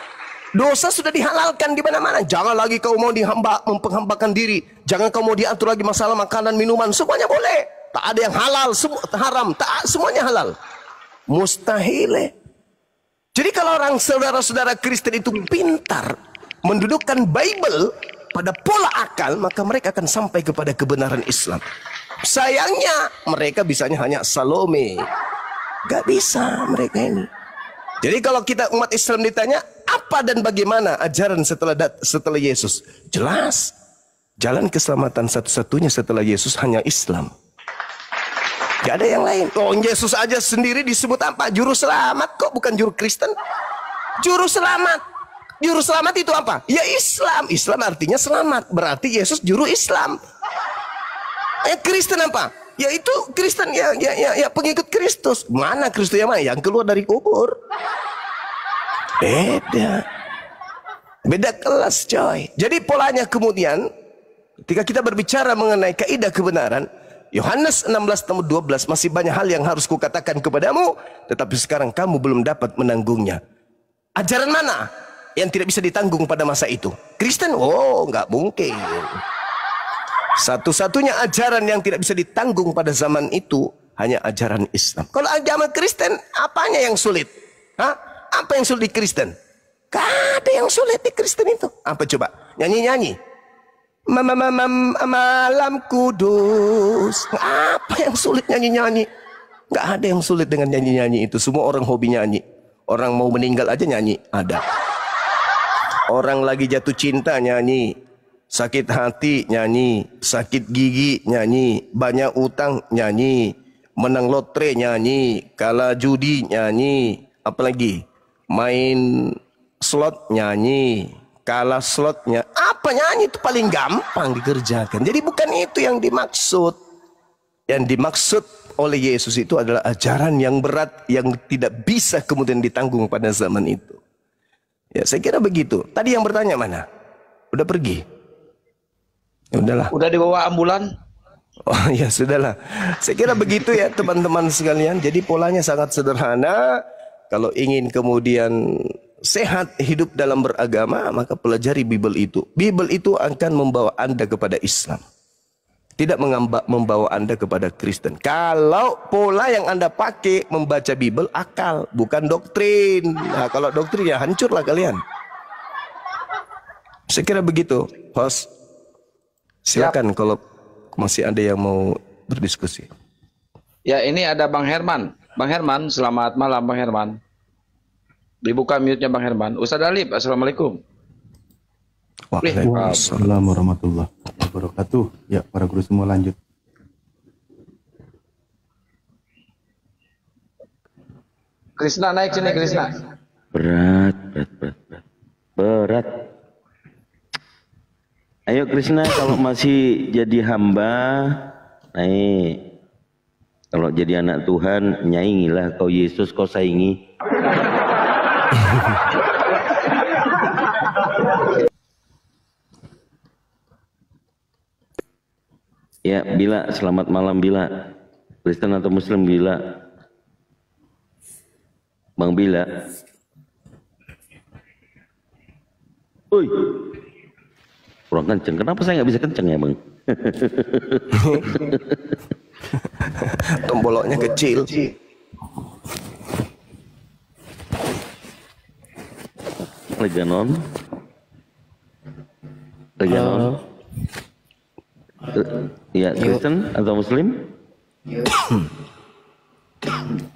Dosa sudah dihalalkan di mana-mana. Jangan lagi kau mau mempenghambakan diri. Jangan kau mau diatur lagi masalah makanan, minuman. Semuanya boleh. Tak ada yang halal, haram. Tak, semuanya halal. Mustahil. Jadi kalau orang saudara-saudara Kristen itu pintar mendudukkan Bible pada pola akal, maka mereka akan sampai kepada kebenaran Islam. Sayangnya mereka bisanya hanya Salome. Gak bisa mereka ini. Jadi kalau kita umat Islam ditanya apa dan bagaimana ajaran setelah Yesus, jelas jalan keselamatan satu-satunya setelah Yesus hanya Islam. Gak ada yang lain. Oh, Yesus aja sendiri disebut apa? Juru selamat kok, bukan juru Kristen. Juru selamat. Juru selamat itu apa? Ya Islam. Islam artinya selamat. Berarti Yesus juru Islam. Kristen apa? Ya itu Kristen, ya pengikut Kristus. Mana Kristus yang mana? Yang keluar dari kubur. Beda kelas coy. Jadi polanya kemudian ketika kita berbicara mengenai kaidah kebenaran, Yohanes 16:12, masih banyak hal yang harus kukatakan kepadamu, tetapi sekarang kamu belum dapat menanggungnya. Ajaran mana yang tidak bisa ditanggung pada masa itu? Kristen? Oh, nggak mungkin. Satu-satunya ajaran yang tidak bisa ditanggung pada zaman itu hanya ajaran Islam. Kalau agama Kristen, apanya yang sulit? Hah? Apa yang sulit di Kristen? Gak ada yang sulit di Kristen itu. Apa coba? Nyanyi-nyanyi. Malam kudus. Apa yang sulit nyanyi-nyanyi? Gak ada yang sulit dengan nyanyi-nyanyi itu. Semua orang hobi nyanyi. Orang mau meninggal aja nyanyi. Ada. Orang lagi jatuh cinta nyanyi. Sakit hati nyanyi. Sakit gigi nyanyi. Banyak utang nyanyi. Menang lotre nyanyi. Kalah judi nyanyi. Apalagi? Main slot nyanyi. Kalah slotnya. Apa nyanyi itu paling gampang dikerjakan. Jadi bukan itu yang dimaksud. Yang dimaksud oleh Yesus itu adalah ajaran yang berat yang tidak bisa kemudian ditanggung pada zaman itu. Ya, saya kira begitu. Tadi yang bertanya mana? Udah pergi? Ya udahlah. Udah dibawa ambulan? Oh ya sudahlah. Saya kira begitu ya teman-teman sekalian. Jadi polanya sangat sederhana. Kalau ingin kemudian sehat hidup dalam beragama, maka pelajari Bible itu. Bible itu akan membawa Anda kepada Islam. Tidak membawa Anda kepada Kristen. Kalau pola yang Anda pakai membaca Bible akal, bukan doktrin. Nah, kalau doktrin ya hancurlah kalian. Saya kira begitu, host. Silakan kalau masih ada yang mau berdiskusi. Ya, ini ada Bang Herman. Bang Herman, selamat malam Bang Herman. Dibuka mute-nya Bang Herman. Ustaz Alif, assalamualaikum. Waalaikumsalam warahmatullahi wabarakatuh. Ya, para guru semua lanjut. Krisna naik sini, Krisna. Berat. Ayo Krishna, kalau masih jadi hamba, naik. Kalau jadi anak Tuhan, nyaingilah kau Yesus, kau saingi. Ya, Bila, selamat malam Bila. Kristen atau Muslim Bila? Bang Bila. Oi. Kurang kenceng. Kenapa saya nggak bisa kenceng ya, Bang? Tomboloknya kecil. Leganon. Ya, Kristen atau Muslim?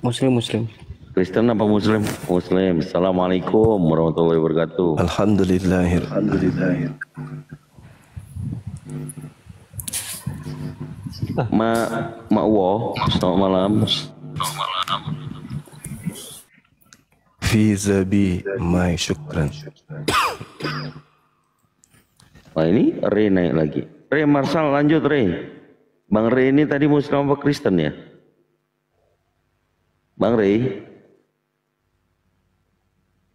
Muslim. Kristen apa Muslim? Muslim. Assalamualaikum warahmatullahi wabarakatuh. Alhamdulillah. Mak Wo, selamat malam. Fi zabi mai syukran. Wah, ini Re naik lagi. Re Marsal lanjut Re. Bang Re ini tadi Muslim apa Kristen ya? Bang Re.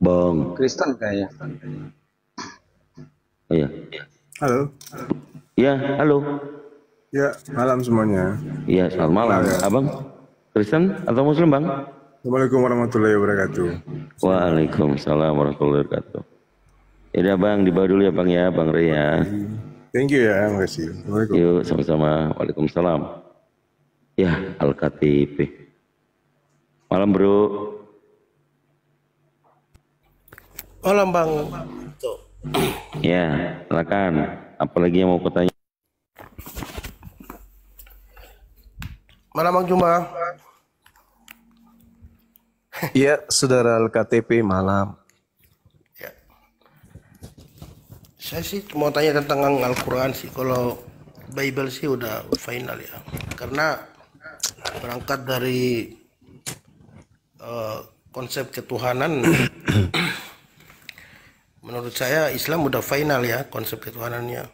Bang. Kristen kayaknya. Oh iya. Halo. Ya, halo. Ya, malam semuanya. Iya, selamat malam. Abang Kristen atau Muslim, Bang? Assalamualaikum warahmatullahi wabarakatuh. Waalaikumsalam warahmatullahi wabarakatuh. Ya Bang, dibawa dulu ya Bang ya, Bang Re ya. Thank you ya, makasih. Assalamualaikum. Yuk, sama-sama. Waalaikumsalam. Ya, Al-KTP. Malam, Bro. Malam Bang. Ya, silakan. Apalagi yang mau kutanya? Malam Bang Juma. Iya, saudara Al-KTP malam. Ya. Saya sih mau tanya tentang Al-Quran sih. Kalau Bible sih udah final ya. Karena berangkat dari konsep ketuhanan, menurut saya Islam udah final ya konsep ketuhanannya.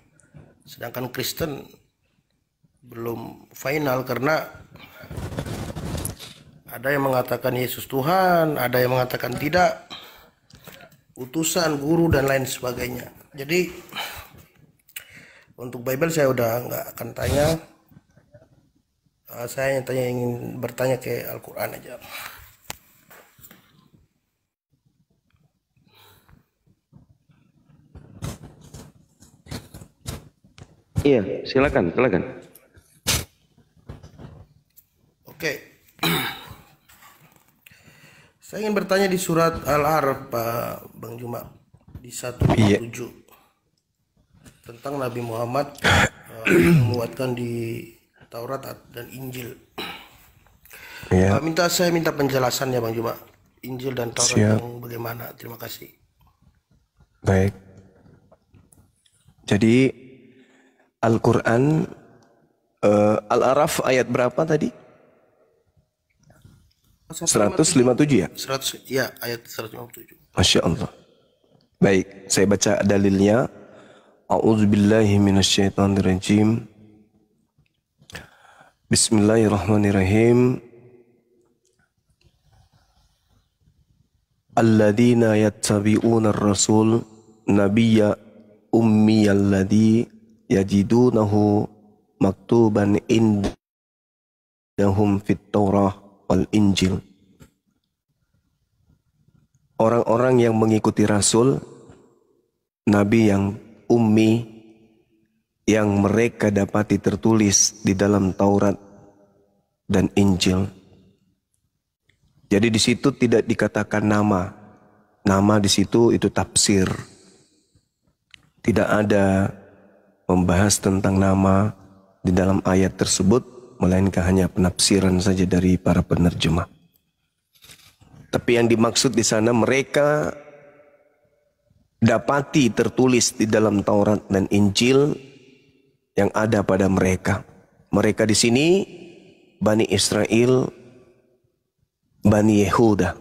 Sedangkan Kristen belum final karena ada yang mengatakan Yesus Tuhan, ada yang mengatakan tidak, utusan, guru, dan lain sebagainya. Jadi untuk Bible saya udah nggak akan tanya. Saya ingin bertanya ke Al-Quran aja. Iya, silakan. Oke. Saya ingin bertanya di surat Al-Araf, Pak Bang Juma, di 157 tentang Nabi Muhammad menguatkan di Taurat dan Injil. Ya. Saya minta penjelasannya Bang Juma, Injil dan Taurat yang bagaimana? Terima kasih. Baik. Jadi Al-Quran Al-Araf ayat berapa tadi? 157 ya? 100 ya, ayat 157. Masya Allah. Baik, saya baca dalilnya. A'udzubillahi minasyaitonirrajim. Bismillahirrahmanirrahim. Alladzina yattabi'una ar-rasul nabiyya ummiyalladzi yajidunahu maktuban indahum fit Taurah wal Injil. Orang-orang yang mengikuti Rasul, Nabi yang ummi, yang mereka dapati tertulis di dalam Taurat dan Injil. Jadi di situ tidak dikatakan nama. Nama di situ itu tafsir. Tidak ada membahas tentang nama di dalam ayat tersebut, melainkan hanya penafsiran saja dari para penerjemah. Tapi yang dimaksud di sana mereka dapati tertulis di dalam Taurat dan Injil yang ada pada mereka. Mereka di sini Bani Israel, Bani Yehuda.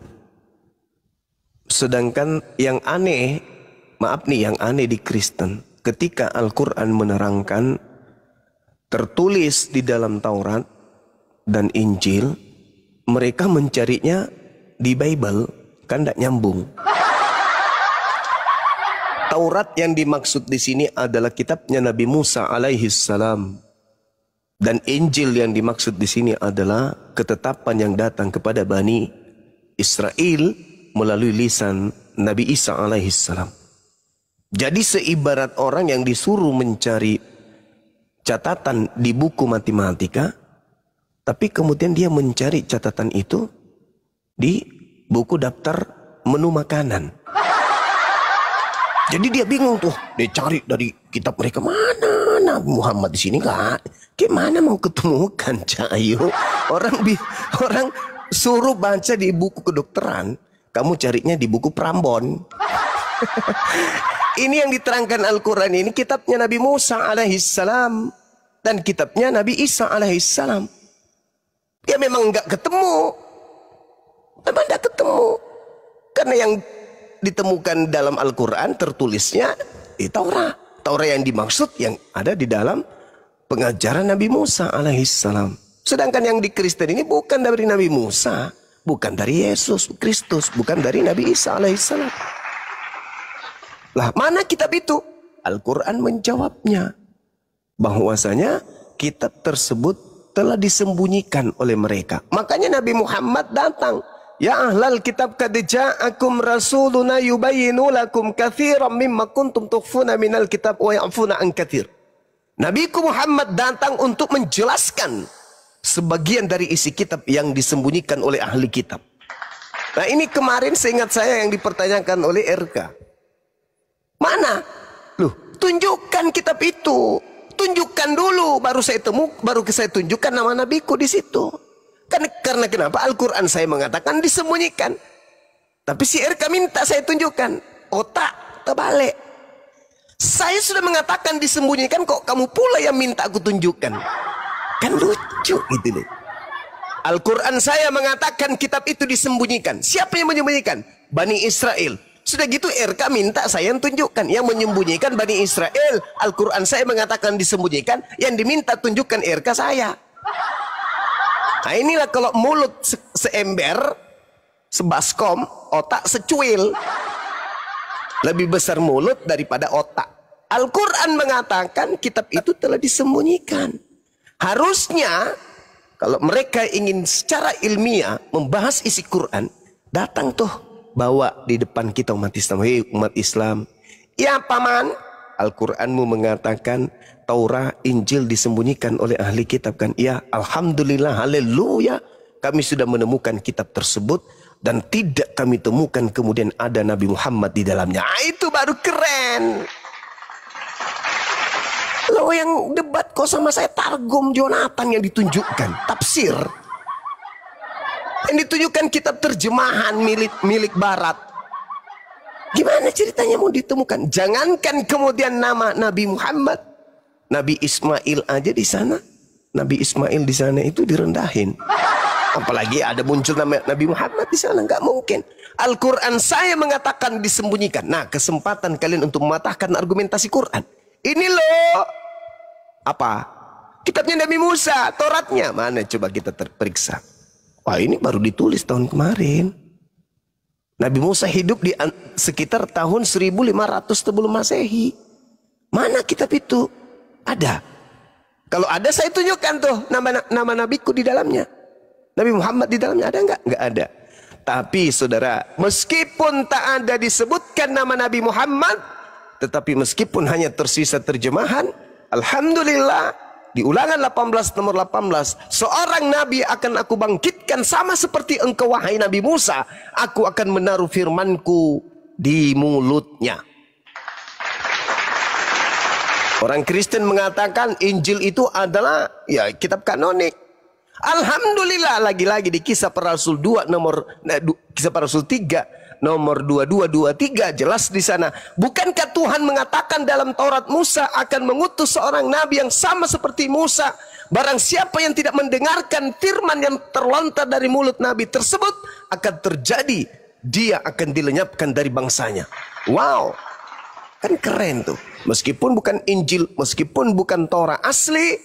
Sedangkan yang aneh, yang aneh di Kristen, ketika Al-Quran menerangkan tertulis di dalam Taurat dan Injil, mereka mencarinya di Bible, kan tidak nyambung. Taurat yang dimaksud di sini adalah kitabnya Nabi Musa alaihi salam, dan Injil yang dimaksud di sini adalah ketetapan yang datang kepada Bani Israel melalui lisan Nabi Isa alaihi salam. Jadi seibarat orang yang disuruh mencari catatan di buku matematika, tapi kemudian dia mencari catatan itu di buku daftar menu makanan. Jadi dia bingung tuh, dia cari dari kitab mereka, mana Nabi Muhammad di sini kak? Gimana mau ketemukan Cahayu? Orang suruh baca di buku kedokteran, kamu carinya di buku Prambon. Ini yang diterangkan Al-Quran ini kitabnya Nabi Musa alaihissalam dan kitabnya Nabi Isa alaihissalam. Ya memang nggak ketemu. Memang nggak ketemu. Karena yang ditemukan dalam Al-Quran tertulisnya di Taurat. Taurat yang dimaksud yang ada di dalam pengajaran Nabi Musa alaihissalam. Sedangkan yang di Kristen ini bukan dari Nabi Musa, bukan dari Yesus Kristus, bukan dari Nabi Isa alaihissalam. Lah, mana kitab itu? Al-Quran menjawabnya bahwasanya kitab tersebut telah disembunyikan oleh mereka. Makanya Nabi Muhammad datang. Ya ahlal kitab qad ja'akum rasuluna yubayyinu lakum katsiran mimma kuntum tukhfuna minal kitab wa ya'funa an katsir. Nabiku Muhammad datang untuk menjelaskan sebagian dari isi kitab yang disembunyikan oleh ahli kitab. Nah, ini kemarin seingat saya yang dipertanyakan oleh RK. Mana? Loh, tunjukkan kitab itu. Tunjukkan dulu, baru saya tunjukkan nama nabiku di situ. Karena kenapa? Al-Quran saya mengatakan disembunyikan. Tapi si RK minta saya tunjukkan. Otak terbalik. Saya sudah mengatakan disembunyikan, kok kamu pula yang minta aku tunjukkan. Kan lucu gitu loh. Al-Quran saya mengatakan kitab itu disembunyikan. Siapa yang menyembunyikan? Bani Israel. Sudah gitu RK minta saya yang tunjukkan. Yang menyembunyikan Bani Israel. Al-Quran saya mengatakan disembunyikan. Yang diminta tunjukkan RK saya. Nah inilah kalau mulut seember, sebaskom, otak secuil. Lebih besar mulut daripada otak. Al-Quran mengatakan kitab itu telah disembunyikan. Harusnya kalau mereka ingin secara ilmiah membahas isi Quran, datang tuh. Bawa di depan kita umat Islam. Hei umat Islam. Ya paman, Al-Quranmu mengatakan Taurat, Injil disembunyikan oleh ahli kitab kan? Ya, alhamdulillah, haleluya. Kami sudah menemukan kitab tersebut dan tidak kami temukan kemudian ada Nabi Muhammad di dalamnya. Itu baru keren. Lo yang debat kok sama saya Targum Jonathan yang ditunjukkan, tafsir. Yang ditunjukkan kitab terjemahan milik Barat. Gimana ceritanya mau ditemukan? Jangankan kemudian nama Nabi Muhammad, Nabi Ismail aja di sana. Nabi Ismail di sana itu direndahin. Apalagi ada muncul nama Nabi Muhammad di sana, nggak mungkin. Al-Quran saya mengatakan disembunyikan. Nah, kesempatan kalian untuk mematahkan argumentasi Quran. Ini loh. Apa? Kitabnya Nabi Musa, Tauratnya mana? Coba kita terperiksa. Wah ini baru ditulis tahun kemarin. Nabi Musa hidup di sekitar tahun 1500 sebelum Masehi. Mana kitab itu? Ada. Kalau ada saya tunjukkan tuh nama nabiku di dalamnya. Nabi Muhammad di dalamnya ada nggak? Nggak ada. Tapi saudara, meskipun tak ada disebutkan nama Nabi Muhammad, tetapi meskipun hanya tersisa terjemahan, alhamdulillah. Di Ulangan 18 nomor 18, seorang nabi akan aku bangkitkan sama seperti engkau wahai Nabi Musa. Aku akan menaruh firmanku di mulutnya. Orang Kristen mengatakan Injil itu adalah ya kitab kanonik. Alhamdulillah, lagi-lagi di Kisah Para Rasul 2 Kisah Para Rasul 3 nomor 2223 jelas di sana. Bukankah Tuhan mengatakan dalam Taurat Musa akan mengutus seorang nabi yang sama seperti Musa? Barang siapa yang tidak mendengarkan firman yang terlontar dari mulut nabi tersebut, akan terjadi dia akan dilenyapkan dari bangsanya. Wow, kan keren tuh. Meskipun bukan Injil, meskipun bukan Taurat asli,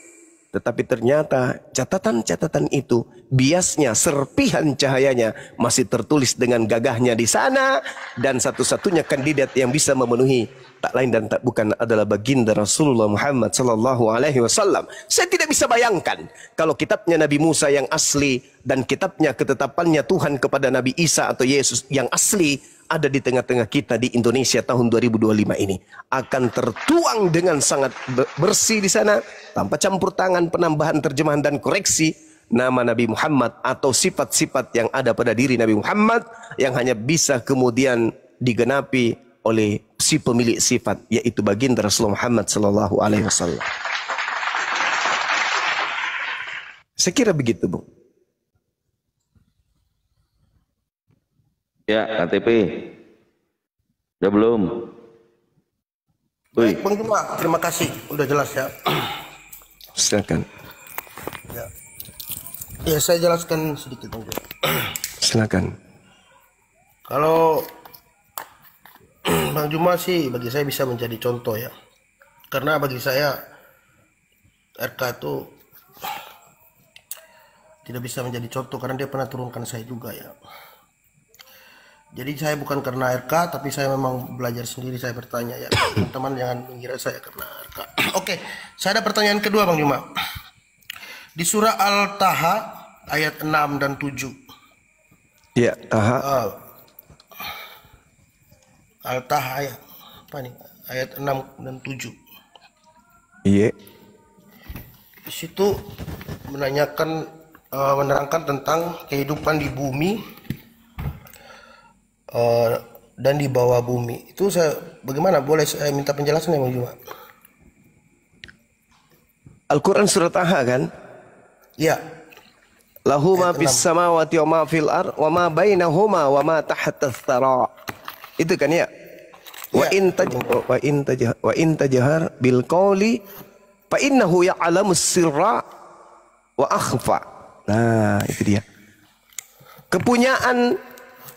tetapi ternyata catatan-catatan itu, biasnya serpihan cahayanya masih tertulis dengan gagahnya di sana. Dan satu-satunya kandidat yang bisa memenuhi tak lain dan tak bukan adalah baginda Rasulullah Muhammad sallallahu alaihi wasallam. Saya tidak bisa bayangkan kalau kitabnya Nabi Musa yang asli dan kitabnya ketetapannya Tuhan kepada Nabi Isa atau Yesus yang asli ada di tengah-tengah kita di Indonesia tahun 2025 ini, akan tertuang dengan sangat bersih di sana tanpa campur tangan, penambahan, terjemahan dan koreksi nama Nabi Muhammad atau sifat-sifat yang ada pada diri Nabi Muhammad yang hanya bisa kemudian digenapi oleh si pemilik sifat, yaitu baginda Rasulullah Muhammad sallallahu alaihi wasallam. Saya kira begitu, Bu. Ya, KTP. Udah belum? Baik, Bang Juma, terima kasih. Udah jelas ya. Silakan. Ya, saya jelaskan sedikit, Bang Juma. Silakan. Kalau Bang Juma sih bagi saya bisa menjadi contoh ya. Karena bagi saya RK itu tidak bisa menjadi contoh karena dia pernah turunkan saya juga ya. Jadi saya bukan karena RK, tapi saya memang belajar sendiri, saya bertanya ya. Teman-teman jangan mengira saya karena RK. Oke, saya ada pertanyaan kedua Bang Juma. Di surah Al-Taha ayat 6 dan 7. Ya, Taha. Al-Taha ayat apa nih? Ayat 6 dan 7. Iya. Di situ menerangkan tentang kehidupan di bumi dan di bawah bumi. Itu bagaimana? Boleh saya minta penjelasan ya Bang Juma? Al-Quran surat Taha kan? Ya. Lahu ma Ayat fis 6. samawati wa ma fil ard wa ma bainahuma wa ma tahta tsara. Itu kan ya? Wa in tajhar bil qawli fa innahu ya'lamus sirra wa akhfa. Nah, itu dia. Kepunyaan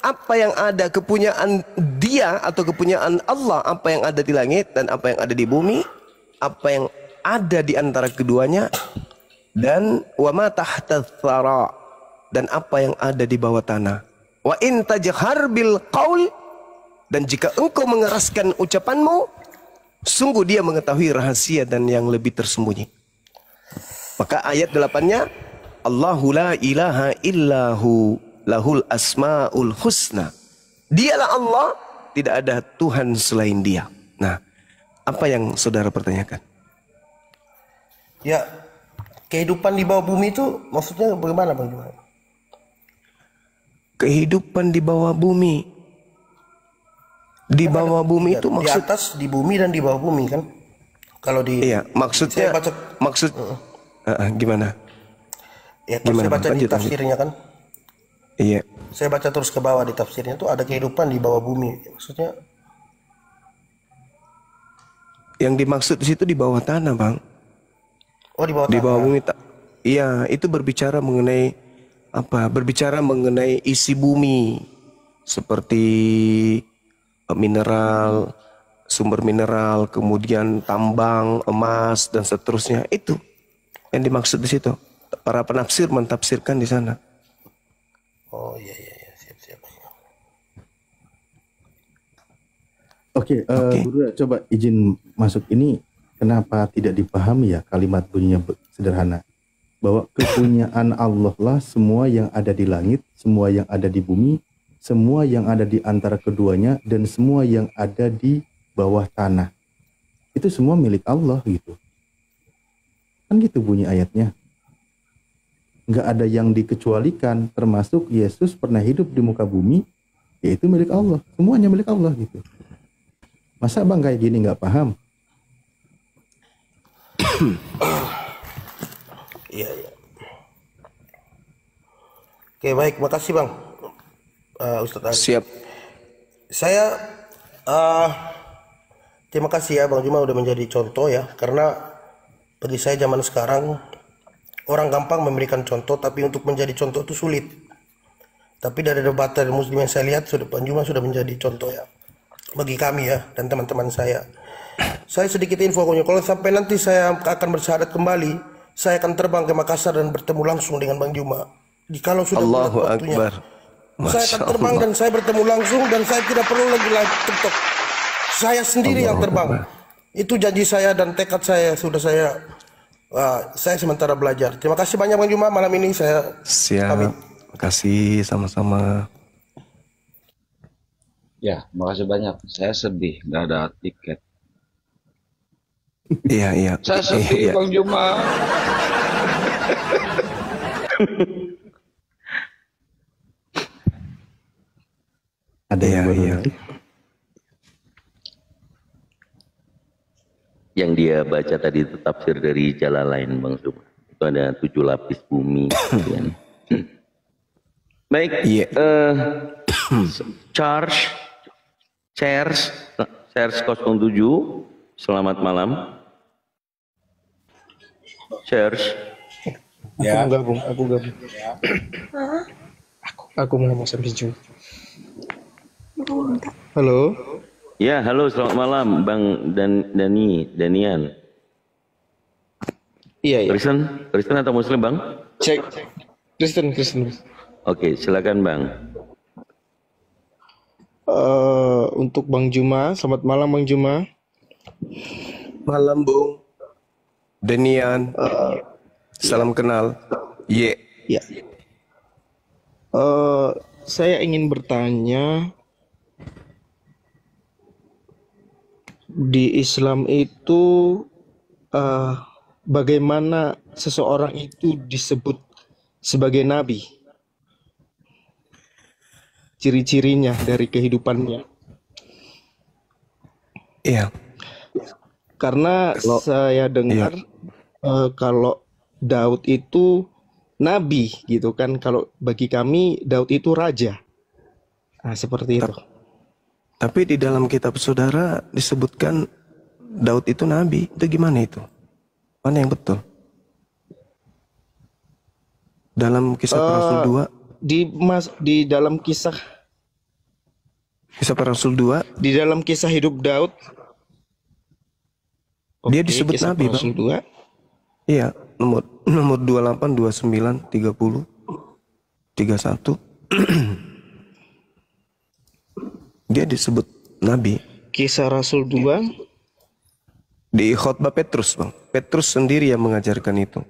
apa yang ada, kepunyaan dia atau kepunyaan Allah, apa yang ada di langit dan apa yang ada di bumi, apa yang ada di antara keduanya, dan wa ma tahta tsara, dan apa yang ada di bawah tanah. Wa in tajhar bil qaul, dan jika engkau mengeraskan ucapanmu, sungguh dia mengetahui rahasia dan yang lebih tersembunyi. Maka ayat 8-nya, Allahu la ilaha illahu lahul asmaul husna. Dialah Allah, tidak ada Tuhan selain dia. Nah, apa yang saudara pertanyakan? Ya, kehidupan di bawah bumi itu maksudnya bagaimana Bang Juma? Kehidupan di bawah bumi. Di bawah bumi itu Di maksud... atas, di bumi dan di bawah bumi kan? Kalau di Iya, maksudnya... saya baca, gimana? ya kalau Gimana, saya baca Bang? di Lanjut. tafsirnya kan, Iya. saya baca terus ke bawah di tafsirnya itu ada kehidupan di bawah bumi. Maksudnya Yang dimaksud di situ di bawah tanah, Bang. di bawah Di bawah tanah. bumi tak. Iya, itu berbicara mengenai apa? Berbicara mengenai isi bumi. Seperti mineral, sumber mineral, kemudian tambang, emas dan seterusnya. Itu yang dimaksud di situ. Para penafsir mentafsirkan di sana. Oh iya, siap. Oke, Guru coba izin masuk ini. Kenapa tidak dipahami ya kalimat bunyinya sederhana? Bahwa kepunyaan Allah lah semua yang ada di langit, semua yang ada di bumi, semua yang ada di antara keduanya, dan semua yang ada di bawah tanah. Itu semua milik Allah gitu. Kan gitu bunyi ayatnya. Nggak ada yang dikecualikan, termasuk Yesus pernah hidup di muka bumi, yaitu milik Allah. Semuanya milik Allah gitu. Masa Bang kayak gini nggak paham? Iya. Oke, baik, makasih Bang. Ustadz Ari. Siap. Saya terima kasih ya Bang Juma udah menjadi contoh ya, karena bagi saya zaman sekarang orang gampang memberikan contoh, tapi untuk menjadi contoh itu sulit. Tapi dari debat dari Muslim yang saya lihat, Bang Juma sudah menjadi contoh ya bagi kami ya dan teman-teman saya. Saya sedikit info, kalau sampai nanti saya akan bersyahadat kembali, saya akan terbang ke Makassar dan bertemu langsung dengan Bang Juma. Kalau sudah bulat Allahu waktunya, Akbar. saya akan terbang dan saya bertemu langsung, dan saya tidak perlu lagi live TikTok. Saya sendiri yang terbang. Itu janji saya dan tekad saya sudah saya sementara belajar. Terima kasih banyak Bang Juma, malam ini saya Siap. pamit. Makasih sama-sama. Ya, makasih banyak. Saya sedih nggak ada tiket. Iya. Saya sedih, Iya. Bang Juma. Ada yang baru Iya. lagi? Yang dia baca tadi itu tafsir dari Jalalain Bang Suma. Itu ada 7 lapis bumi. Gitu kan. Baik, Iya. Charles 07, selamat malam. Charles, Aku gabung. Aku mau ngomong sampai jam. Halo. ya halo selamat malam Bang Danian. Iya. Kristen atau Muslim Bang? Cek. Kristen. Oke, silakan Bang. Untuk Bang Juma, selamat malam Bang Juma. Malam, Bung. Denian. Salam kenal. Ye. Ya. Saya ingin bertanya, di Islam itu bagaimana seseorang itu disebut sebagai nabi? Ciri-cirinya dari kehidupannya. Iya. Karena saya dengar kalau Daud itu nabi gitu kan. Kalau bagi kami Daud itu raja. Nah, seperti itu. Tapi di dalam kitab saudara disebutkan Daud itu nabi. Itu gimana itu? Mana yang betul? Dalam kisah para Rasul 2? Di dalam kisah Para Rasul 2? Di dalam kisah hidup Daud. Dia disebut kisah nabi, para Rasul Bang. 2. Iya, nomor 28, 29, 30, 31. Dia disebut nabi. Kisah Rasul 2. Di khotbah Petrus, Bang. Petrus sendiri yang mengajarkan itu.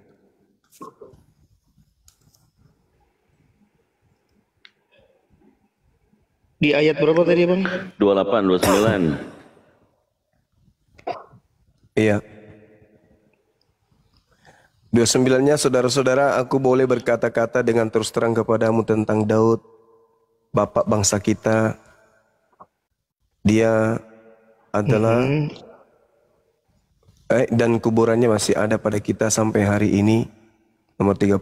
Di ayat berapa tadi, Bang? 28, 29. Iya. 29-nya, saudara-saudara, aku boleh berkata-kata dengan terus terang kepadamu tentang Daud, bapak bangsa kita. Dia adalah dan kuburannya masih ada pada kita sampai hari ini. Nomor 30.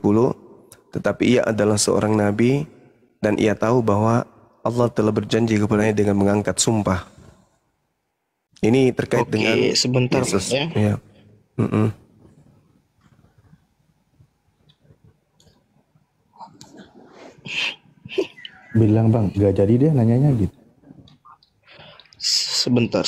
Tetapi ia adalah seorang nabi dan ia tahu bahwa Allah telah berjanji kepadanya dengan mengangkat sumpah. Ini terkait dengan sebentar Yesus. ya. Ya. Bilang Bang, gak jadi deh nanyanya gitu. Sebentar.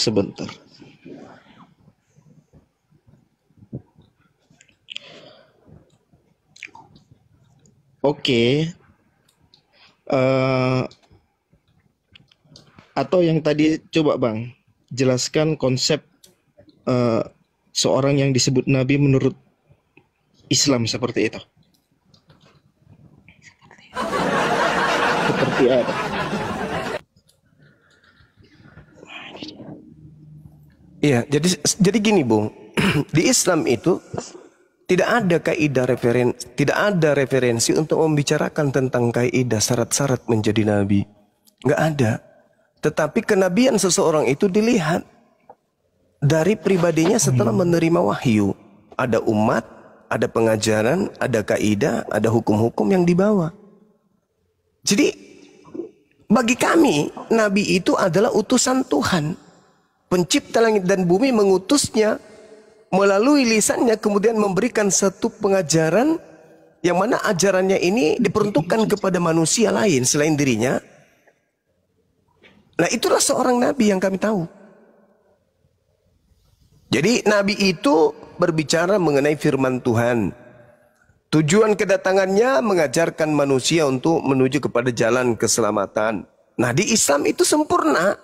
Oke. Atau yang tadi coba Bang, jelaskan konsep seorang yang disebut nabi menurut Islam seperti itu. Seperti apa? Iya, jadi gini, Bung. Di Islam itu tidak ada referensi untuk membicarakan tentang kaidah syarat-syarat menjadi nabi. Nggak ada. Tetapi kenabian seseorang itu dilihat dari pribadinya setelah menerima wahyu. Ada umat, ada pengajaran, ada kaidah, ada hukum-hukum yang dibawa. Jadi bagi kami, nabi itu adalah utusan Tuhan. Pencipta langit dan bumi mengutusnya melalui lisannya, kemudian memberikan satu pengajaran yang mana ajarannya ini diperuntukkan kepada manusia lain selain dirinya. Nah, itulah seorang nabi yang kami tahu. Jadi nabi itu berbicara mengenai firman Tuhan. Tujuan kedatangannya mengajarkan manusia untuk menuju kepada jalan keselamatan. Nah, di Islam itu sempurna.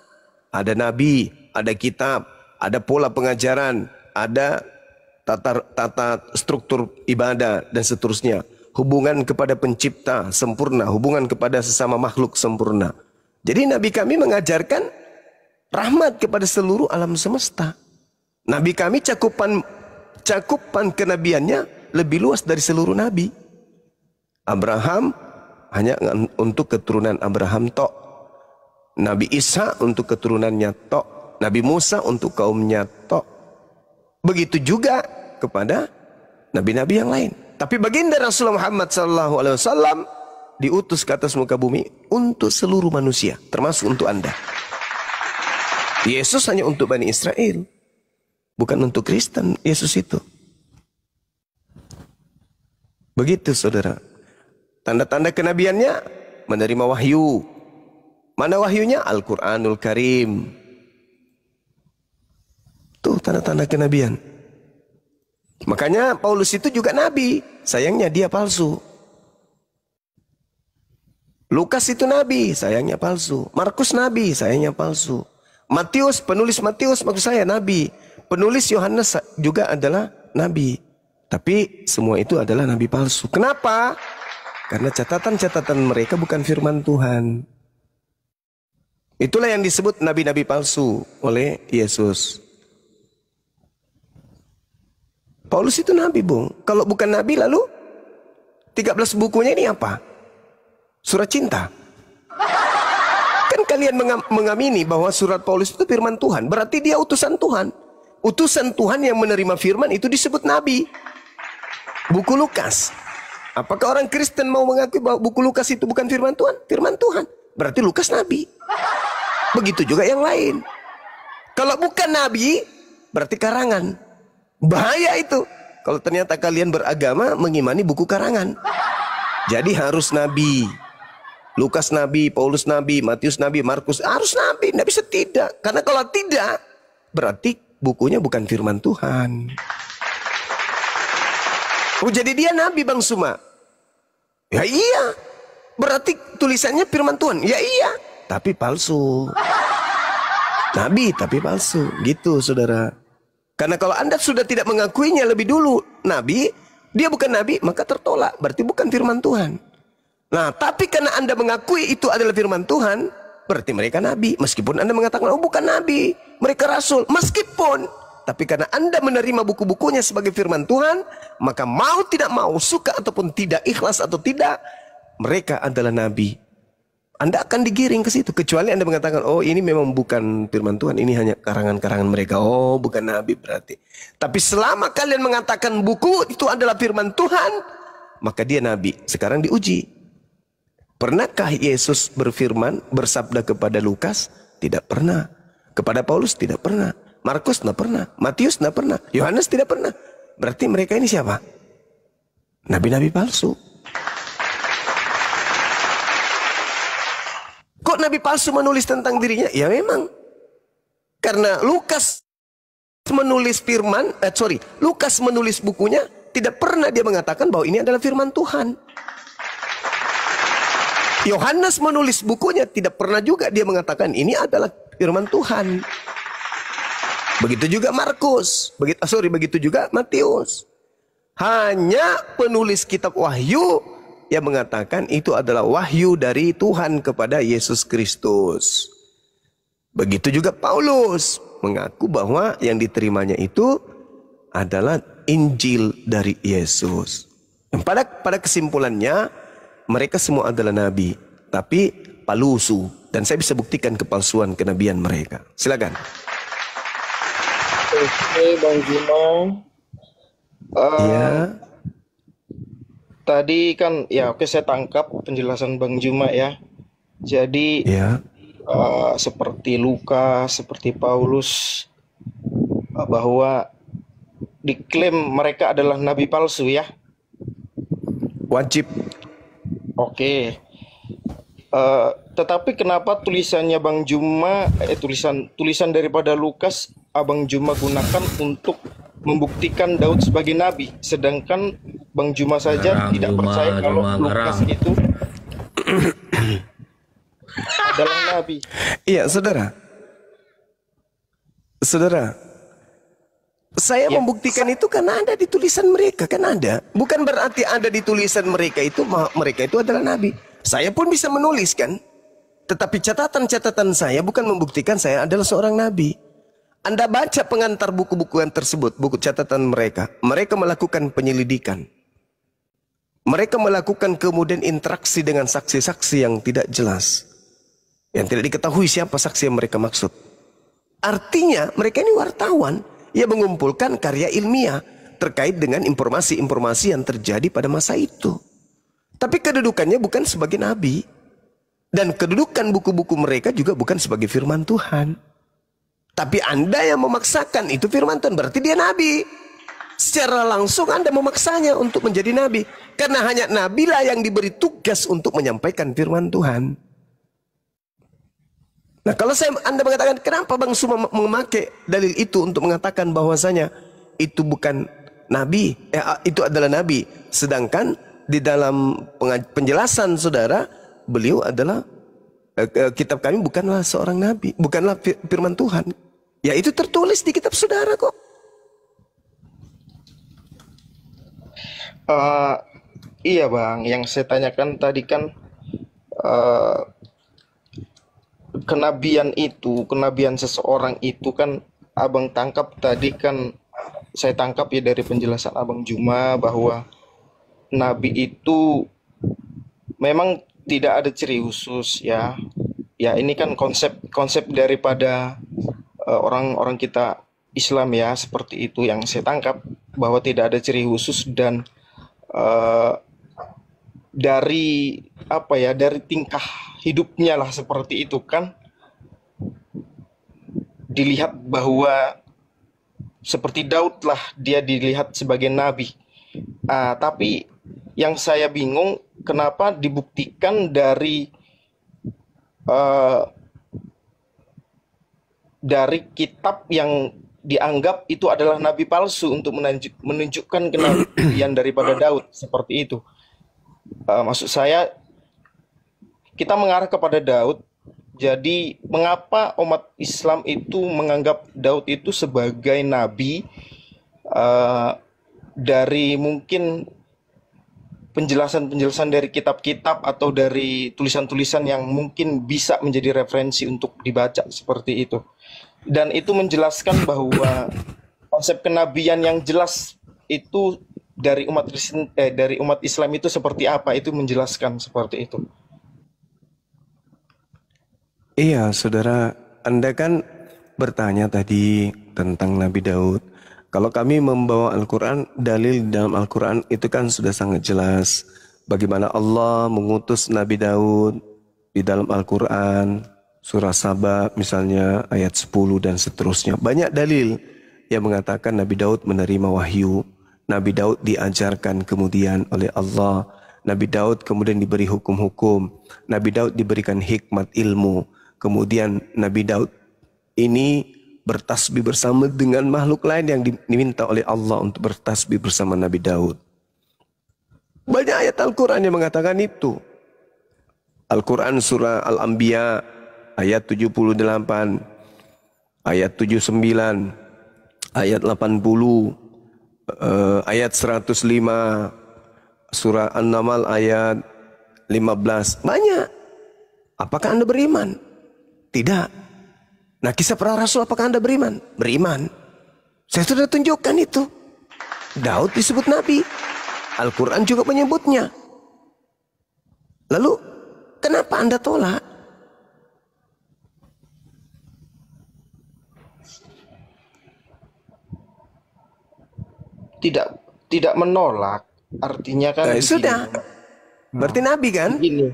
Ada nabi, ada kitab, ada pola pengajaran, ada tata struktur ibadah dan seterusnya. Hubungan kepada pencipta sempurna, hubungan kepada sesama makhluk sempurna. Jadi nabi kami mengajarkan rahmat kepada seluruh alam semesta. Nabi kami cakupan kenabiannya lebih luas dari seluruh nabi. Abraham hanya untuk keturunan Abraham tok. Nabi Isa untuk keturunannya tok. Nabi Musa untuk kaumnya tok. Begitu juga kepada nabi-nabi yang lain. Tapi baginda Rasulullah Muhammad SAW diutus ke atas muka bumi untuk seluruh manusia, termasuk untuk Anda. Yesus hanya untuk Bani Israel, bukan untuk Kristen. Yesus itu. Begitu saudara. Tanda-tanda kenabiannya menerima wahyu. Mana wahyunya? Al-Quranul Karim. Tuh tanda-tanda kenabian. Makanya Paulus itu juga nabi. Sayangnya dia palsu. Lukas itu nabi. Sayangnya palsu. Markus nabi. Sayangnya palsu. Penulis Matius maksud saya nabi. Penulis Yohanes juga adalah nabi. Tapi semua itu adalah nabi palsu. Kenapa? Karena catatan-catatan mereka bukan firman Tuhan. Itulah yang disebut nabi-nabi palsu oleh Yesus. Paulus itu nabi, Bung. Kalau bukan nabi lalu 13 bukunya ini apa? Surat cinta. Kan Jangan kalian mengamini bahwa surat Paulus itu firman Tuhan. Berarti dia utusan Tuhan. Utusan Tuhan yang menerima firman itu disebut nabi. Buku Lukas. Apakah orang Kristen mau mengakui bahwa buku Lukas itu bukan firman Tuhan? Firman Tuhan. Berarti Lukas nabi. Begitu juga yang lain. Kalau bukan nabi, berarti karangan. Bahaya itu. Kalau ternyata kalian beragama mengimani buku karangan. Jadi harus nabi. Lukas nabi, Paulus nabi, Matius nabi, Markus harus nabi. Tidak bisa tidak. Karena kalau tidak, berarti bukunya bukan firman Tuhan. Oh, jadi dia nabi Bang Suma? Ya iya. Berarti tulisannya firman Tuhan? Ya iya. Tapi palsu. Nabi tapi palsu. Gitu saudara. Karena kalau Anda sudah tidak mengakuinya lebih dulu nabi, dia bukan nabi, maka tertolak. Berarti bukan firman Tuhan. Nah, tapi karena Anda mengakui itu adalah firman Tuhan, berarti mereka nabi. Meskipun Anda mengatakan, oh bukan nabi, mereka rasul. Meskipun, tapi karena Anda menerima buku-bukunya sebagai firman Tuhan, maka mau tidak mau, suka ataupun tidak, ikhlas atau tidak, mereka adalah nabi. Anda akan digiring ke situ. Kecuali Anda mengatakan, oh ini memang bukan firman Tuhan, ini hanya karangan-karangan mereka. Oh bukan nabi berarti. Tapi selama kalian mengatakan buku itu adalah firman Tuhan, maka dia nabi. Sekarang diuji. Pernahkah Yesus berfirman, bersabda kepada Lukas? Tidak pernah. Kepada Paulus tidak pernah. Markus tidak pernah. Matius tidak pernah. Yohanes tidak pernah. Berarti mereka ini siapa? Nabi-nabi palsu. Kok nabi palsu menulis tentang dirinya? Ya memang. Karena Lukas menulis Lukas menulis bukunya, tidak pernah dia mengatakan bahwa ini adalah firman Tuhan. Yohanes menulis bukunya, tidak pernah juga dia mengatakan ini adalah firman Tuhan. Begitu juga Markus, begitu juga Matius. Hanya penulis kitab Wahyu yang mengatakan itu adalah wahyu dari Tuhan kepada Yesus Kristus. Begitu juga Paulus mengaku bahwa yang diterimanya itu adalah Injil dari Yesus. Pada kesimpulannya, mereka semua adalah nabi, tapi palsu. Dan saya bisa buktikan kepalsuan kenabian mereka. Silakan. Oke, Bang Juma. Iya. Tadi kan, ya oke saya tangkap penjelasan Bang Juma ya. Jadi, Iya. Seperti Lukas, seperti Paulus, bahwa diklaim mereka adalah nabi palsu ya. Wajib. Oke. Tetapi kenapa tulisannya Bang Juma, tulisan daripada Lukas, Abang Juma gunakan untuk membuktikan Daud sebagai nabi, sedangkan Bang Juma saja tidak percaya kalau Lukas itu adalah nabi. Iya, saudara. Saya membuktikan itu karena ada di tulisan mereka, kan ada. Bukan berarti ada di tulisan mereka itu adalah nabi. Saya pun bisa menulis kan. Tetapi catatan-catatan saya bukan membuktikan saya adalah seorang nabi. Anda baca pengantar buku-buku yang tersebut, buku catatan mereka. Mereka melakukan penyelidikan. Mereka melakukan kemudian interaksi dengan saksi-saksi yang tidak jelas. Yang tidak diketahui siapa saksi yang mereka maksud. Artinya mereka ini wartawan. Ia mengumpulkan karya ilmiah terkait dengan informasi-informasi yang terjadi pada masa itu. Tapi kedudukannya bukan sebagai nabi. Dan kedudukan buku-buku mereka juga bukan sebagai firman Tuhan. Tapi Anda yang memaksakan itu firman Tuhan, berarti dia nabi. Secara langsung Anda memaksanya untuk menjadi nabi. Karena hanya nabilah yang diberi tugas untuk menyampaikan firman Tuhan. Nah, kalau Anda mengatakan, kenapa Bang Suma memakai dalil itu untuk mengatakan bahwasanya itu bukan nabi, itu adalah nabi. Sedangkan di dalam penjelasan saudara, beliau adalah kitab kami bukanlah seorang nabi, bukanlah firman Tuhan. Ya itu tertulis di kitab saudara kok. Iya Bang, yang saya tanyakan tadi kan kenabian seseorang itu kan Abang tangkap tadi kan, saya tangkap ya dari penjelasan Abang Juma bahwa nabi itu memang tidak ada ciri khusus ya, ya ini kan konsep daripada orang-orang kita Islam ya, seperti itu yang saya tangkap, bahwa tidak ada ciri khusus, dan dari apa ya, dari tingkah hidupnya lah seperti itu kan dilihat bahwa seperti Daud lah, dia dilihat sebagai nabi. Tapi yang saya bingung, kenapa dibuktikan dari kitab yang dianggap itu adalah nabi palsu untuk menunjukkan kenabian daripada Daud seperti itu. Maksud saya, kita mengarah kepada Daud. Jadi mengapa umat Islam itu menganggap Daud itu sebagai nabi, dari mungkin penjelasan-penjelasan dari kitab-kitab atau dari tulisan-tulisan yang mungkin bisa menjadi referensi untuk dibaca seperti itu. Dan itu menjelaskan bahwa konsep kenabian yang jelas itu dari umat Islam itu seperti apa, itu menjelaskan seperti itu. Iya, saudara, Anda kan bertanya tadi tentang Nabi Daud. Kalau kami membawa Al-Quran, dalil di dalam Al-Quran itu kan sudah sangat jelas. Bagaimana Allah mengutus Nabi Daud di dalam Al-Quran. Surah Saba misalnya ayat 10 dan seterusnya. Banyak dalil yang mengatakan Nabi Daud menerima wahyu. Nabi Daud diajarkan kemudian oleh Allah. Nabi Daud kemudian diberi hukum-hukum. Nabi Daud diberikan hikmat ilmu. Kemudian Nabi Daud ini bertasbih bersama dengan makhluk lain yang diminta oleh Allah untuk bertasbih bersama Nabi Daud. Banyak ayat Al-Quran yang mengatakan itu. Al-Quran surah Al-Anbiya ayat 78, ayat 79, ayat 80, ayat 105, surah An-Naml ayat 15. Banyak. Apakah Anda beriman? Tidak. Nah, kisah para rasul, apakah Anda beriman? Beriman. Saya sudah tunjukkan itu. Daud disebut nabi. Al-Quran juga menyebutnya. Lalu, kenapa Anda tolak? Tidak menolak, artinya kan sudah. Berarti nabi kan? Begini.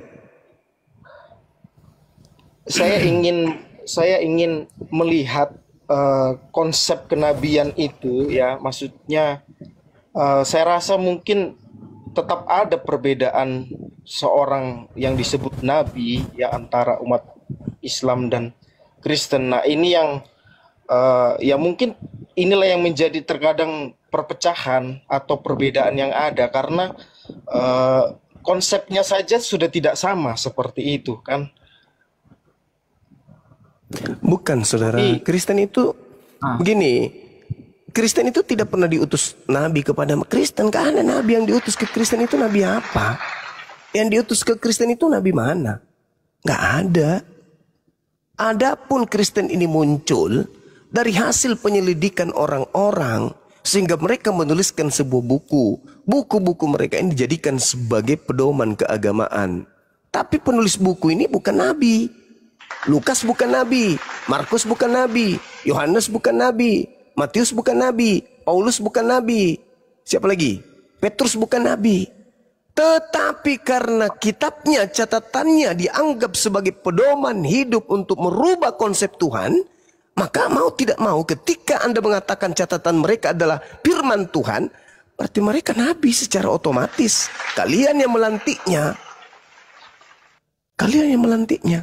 Saya ingin melihat konsep kenabian itu ya, maksudnya saya rasa mungkin tetap ada perbedaan seorang yang disebut nabi ya antara umat Islam dan Kristen. Nah, ini yang ya mungkin inilah yang menjadi terkadang perpecahan atau perbedaan yang ada, karena konsepnya saja sudah tidak sama seperti itu kan. Bukan, saudara. Kristen itu begini. Kristen itu tidak pernah diutus nabi kepada Kristen. Kan ada nabi yang diutus ke Kristen itu nabi apa? Yang diutus ke Kristen itu nabi mana? Nggak ada. Adapun Kristen ini muncul dari hasil penyelidikan orang-orang sehingga mereka menuliskan sebuah buku. Buku-buku mereka ini dijadikan sebagai pedoman keagamaan. Tapi penulis buku ini bukan nabi. Lukas bukan nabi, Markus bukan nabi, Yohanes bukan nabi, Matius bukan nabi, Paulus bukan nabi. Siapa lagi? Petrus bukan nabi. Tetapi karena kitabnya, catatannya dianggap sebagai pedoman hidup untuk merubah konsep Tuhan, maka mau tidak mau ketika Anda mengatakan catatan mereka adalah firman Tuhan, berarti mereka nabi secara otomatis. Kalian yang melantiknya. Kalian yang melantiknya.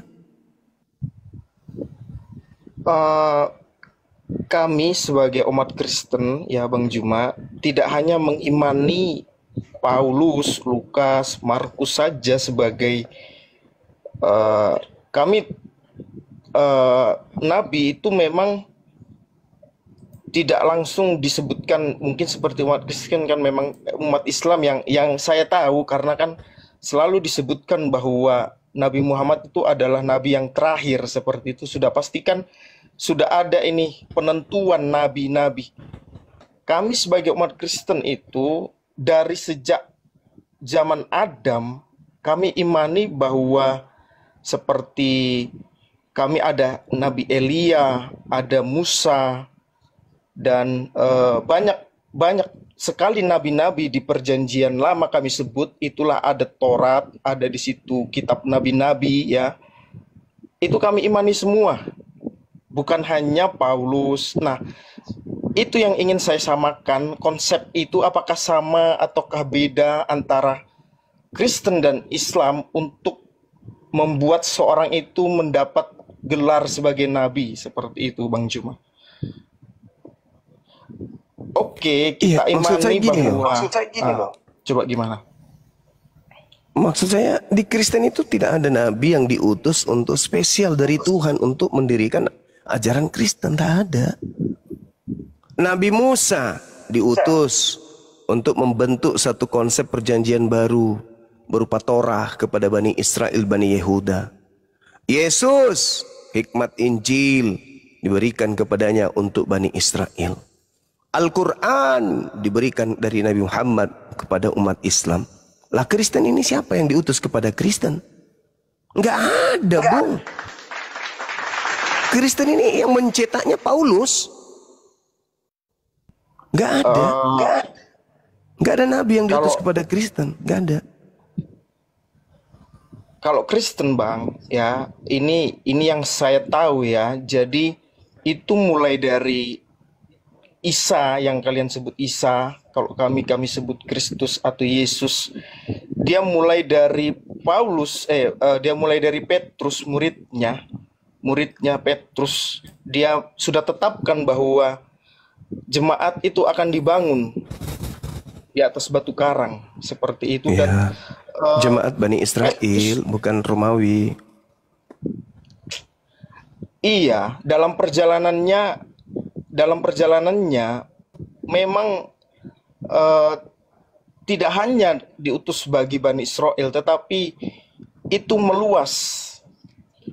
Kami sebagai umat Kristen ya Bang Juma tidak hanya mengimani Paulus, Lukas, Markus saja sebagai kami nabi itu memang tidak langsung disebutkan, mungkin seperti umat Kristen kan memang umat Islam yang saya tahu, karena kan selalu disebutkan bahwa Nabi Muhammad itu adalah nabi yang terakhir seperti itu, sudah pastikan sudah ada ini penentuan nabi-nabi. Kami sebagai umat Kristen itu dari sejak zaman Adam kami imani bahwa seperti kami ada Nabi Elia, ada Musa, dan banyak sekali nabi-nabi di perjanjian lama kami sebut. Itulah ada Taurat, ada di situ kitab nabi-nabi ya. Itu kami imani semua, bukan hanya Paulus. Nah, itu yang ingin saya samakan. Konsep itu apakah sama ataukah beda antara Kristen dan Islam untuk membuat seorang itu mendapat gelar sebagai nabi, seperti itu Bang Juma. Oke, kita imani bahwa coba gimana? Maksud saya di Kristen itu tidak ada nabi yang diutus untuk spesial dari Tuhan untuk mendirikan ajaran Kristen, tak ada. Nabi Musa diutus untuk membentuk satu konsep perjanjian baru berupa Torah kepada Bani Israel, Bani Yehuda. Yesus, hikmat Injil diberikan kepadanya untuk Bani Israel. Al-Quran diberikan dari Nabi Muhammad kepada umat Islam. Lah Kristen ini siapa yang diutus kepada Kristen? Enggak ada, Bung. Kristen ini yang mencetaknya Paulus. Enggak ada. Enggak ada nabi yang diutus kepada Kristen, enggak ada. Kalau Kristen Bang, ya ini yang saya tahu ya. Jadi itu mulai dari Isa yang kalian sebut Isa, kalau kami sebut Kristus atau Yesus. Dia mulai dari dia mulai dari Petrus, muridnya Petrus. Dia sudah tetapkan bahwa jemaat itu akan dibangun di atas batu karang, seperti itu. Dan jemaat Bani Israel, bukan Romawi. Iya, dalam perjalanannya memang tidak hanya diutus bagi Bani Israel, tetapi itu meluas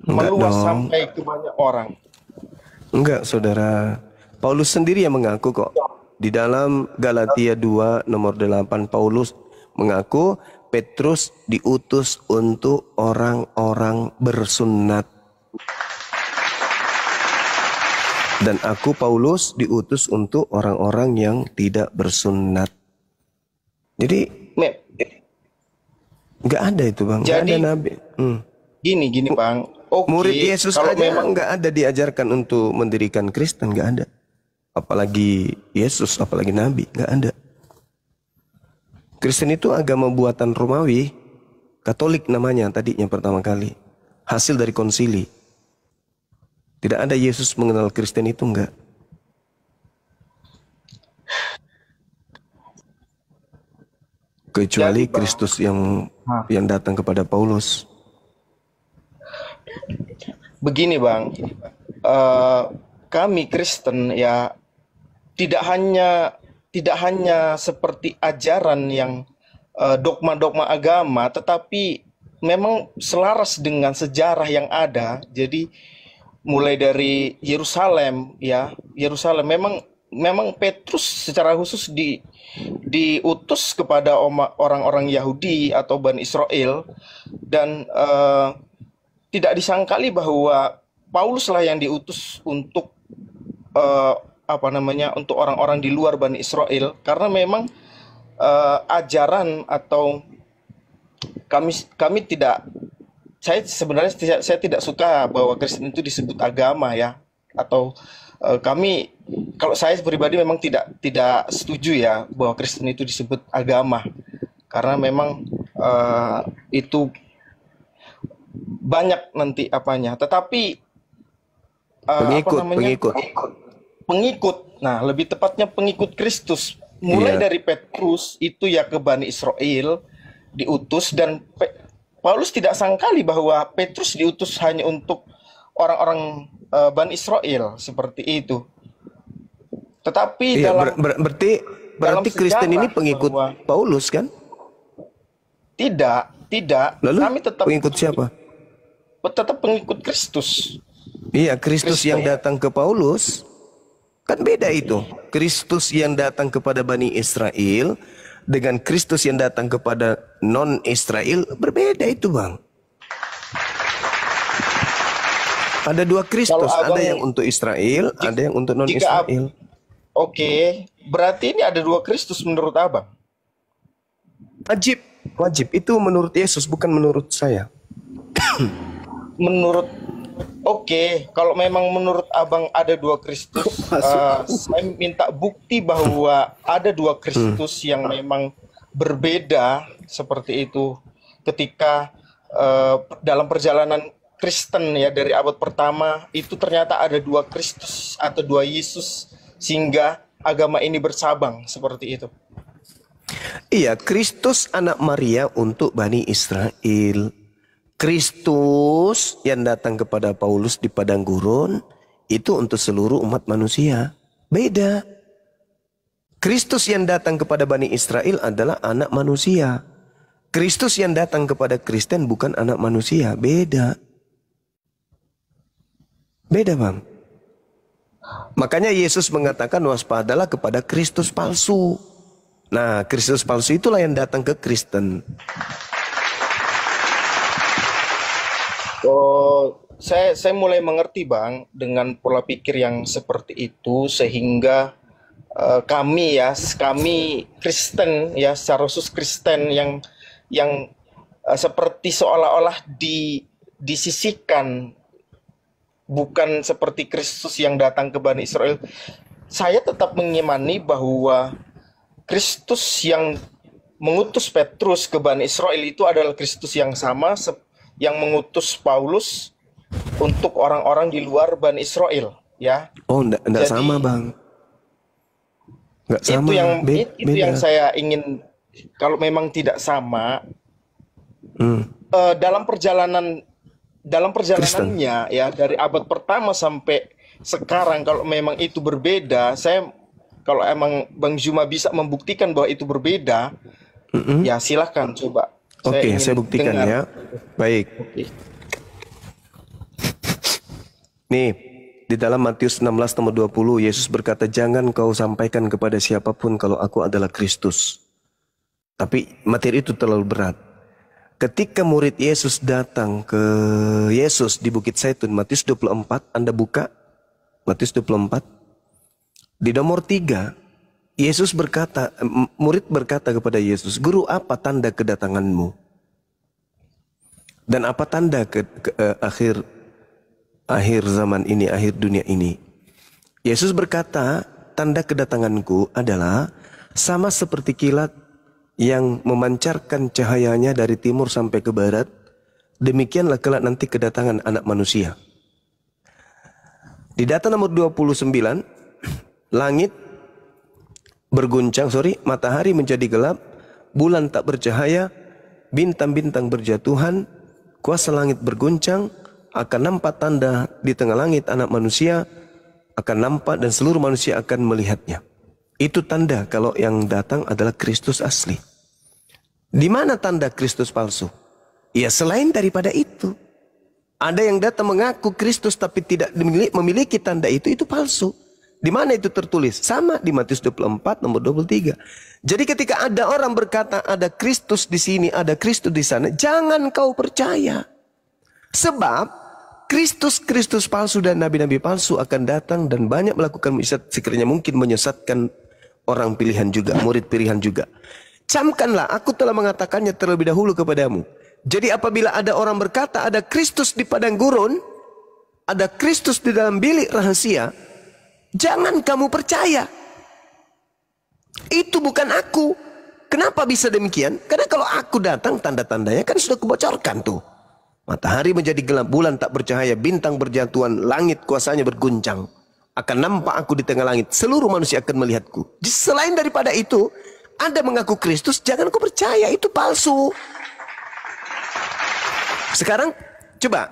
sampai ke banyak orang. Enggak, saudara. Paulus sendiri yang mengaku kok. Di dalam Galatia 2 nomor 8, Paulus mengaku Petrus diutus untuk orang-orang bersunat. Dan aku Paulus diutus untuk orang-orang yang tidak bersunat. Jadi nggak ada itu Bang. Nggak ada nabi. Gini Bang. Murid Yesus kalau aja memang nggak ada diajarkan untuk mendirikan Kristen, nggak ada. Apalagi Yesus, apalagi nabi, nggak ada. Kristen itu agama buatan Romawi, Katolik namanya tadinya pertama kali. Hasil dari konsili. Tidak ada Yesus mengenal Kristen itu, enggak. Kecuali Kristus yang datang kepada Paulus. Begini Bang, kami Kristen ya tidak hanya seperti ajaran yang dogma-dogma agama, tetapi memang selaras dengan sejarah yang ada. Jadi mulai dari Yerusalem ya, memang Petrus secara khusus diutus kepada orang-orang Yahudi atau Bani Israel, dan tidak disangkali bahwa Paulus lah yang diutus untuk untuk orang-orang di luar Bani Israel, karena memang ajaran atau kami tidak, saya tidak suka bahwa Kristen itu disebut agama ya, atau kalau saya pribadi memang tidak setuju ya bahwa Kristen itu disebut agama, karena memang itu banyak nanti apanya, tetapi pengikut. Nah, lebih tepatnya pengikut Kristus. Mulai dari Petrus itu ya ke Bani Israel diutus, dan Paulus tidak sangkali bahwa Petrus diutus hanya untuk orang-orang Bani Israel, seperti itu. Tetapi berarti Kristen ini pengikut Paulus kan? Tidak. Lalu kami tetap pengikut siapa? Tetap pengikut Kristus. Iya, Kristus yang datang ke Paulus kan beda itu. Kristus yang datang kepada Bani Israel dengan Kristus yang datang kepada non-Israel berbeda itu Bang. Ada dua Kristus, Kalau ada abang yang untuk Israel, ada yang untuk non jika Israel. Oke, berarti ini ada dua Kristus menurut abang. Wajib, wajib. Itu menurut Yesus, bukan menurut saya. Menurut kalau memang menurut abang ada dua Kristus, saya minta bukti bahwa ada dua Kristus yang memang berbeda seperti itu ketika dalam perjalanan Kristen ya dari abad pertama itu ternyata ada dua Kristus atau dua Yesus sehingga agama ini bersabang seperti itu. Iya, Kristus anak Maria untuk Bani Israel. Kristus yang datang kepada Paulus di padang gurun itu untuk seluruh umat manusia. Beda. Kristus yang datang kepada Bani Israel adalah anak manusia. Kristus yang datang kepada Kristen bukan anak manusia. Beda. Beda, Bang. Makanya Yesus mengatakan waspadalah kepada Kristus palsu. Nah, Kristus palsu itulah yang datang ke Kristen. Oh, saya mulai mengerti Bang dengan pola pikir yang seperti itu sehingga kami Kristen ya secara khusus Kristen yang seperti seolah-olah disisihkan, bukan seperti Kristus yang datang ke Bani Israel. Saya tetap mengimani bahwa Kristus yang mengutus Petrus ke Bani Israel itu adalah Kristus yang sama yang mengutus Paulus untuk orang-orang di luar Bani Israel, ya. Oh, enggak sama, Bang. Enggak sama. Itu yang saya ingin, kalau memang tidak sama, dalam perjalanannya ya dari abad pertama sampai sekarang kalau memang itu berbeda, kalau emang Bang Zuma bisa membuktikan bahwa itu berbeda, ya silahkan coba. Oke, saya buktikan dengar. Ya. Baik. Okay. Nih, di dalam Matius 16 nomor 20, Yesus berkata, jangan kau sampaikan kepada siapapun kalau aku adalah Kristus. Tapi materi itu terlalu berat. Ketika murid Yesus datang ke Yesus di Bukit Zaitun, Matius 24, Anda buka. Matius 24. Di nomor 3, Yesus berkata, murid berkata kepada Yesus, Guru, apa tanda kedatanganmu? Dan apa tanda akhir zaman ini, akhir dunia ini? Yesus berkata, tanda kedatanganku adalah sama seperti kilat yang memancarkan cahayanya dari timur sampai ke barat. Demikianlah kelak nanti kedatangan anak manusia. Di data nomor 29, langit berguncang, matahari menjadi gelap, bulan tak bercahaya, bintang-bintang berjatuhan, kuasa langit berguncang, akan nampak tanda di tengah langit anak manusia, akan nampak dan seluruh manusia akan melihatnya. Itu tanda kalau yang datang adalah Kristus asli. Di mana tanda Kristus palsu? Ya selain daripada itu. Ada yang datang mengaku Kristus tapi tidak memiliki tanda itu palsu. Di mana itu tertulis? Sama di Matius 24 nomor 23. Jadi ketika ada orang berkata ada Kristus di sini, ada Kristus di sana, jangan kau percaya. Sebab Kristus palsu dan nabi-nabi palsu akan datang dan banyak melakukan mujizat sekiranya mungkin menyesatkan orang pilihan juga, murid pilihan juga. Camkanlah, aku telah mengatakannya terlebih dahulu kepadamu. Jadi apabila ada orang berkata ada Kristus di padang gurun, ada Kristus di dalam bilik rahasia, jangan kamu percaya. Itu bukan aku. Kenapa bisa demikian? Karena kalau aku datang, tanda-tandanya kan sudah kubocorkan tuh. Matahari menjadi gelap, bulan tak bercahaya, bintang berjatuhan, langit kuasanya berguncang. Akan nampak aku di tengah langit, seluruh manusia akan melihatku. Selain daripada itu, Anda mengaku Kristus, jangan kau percaya, itu palsu. Sekarang, coba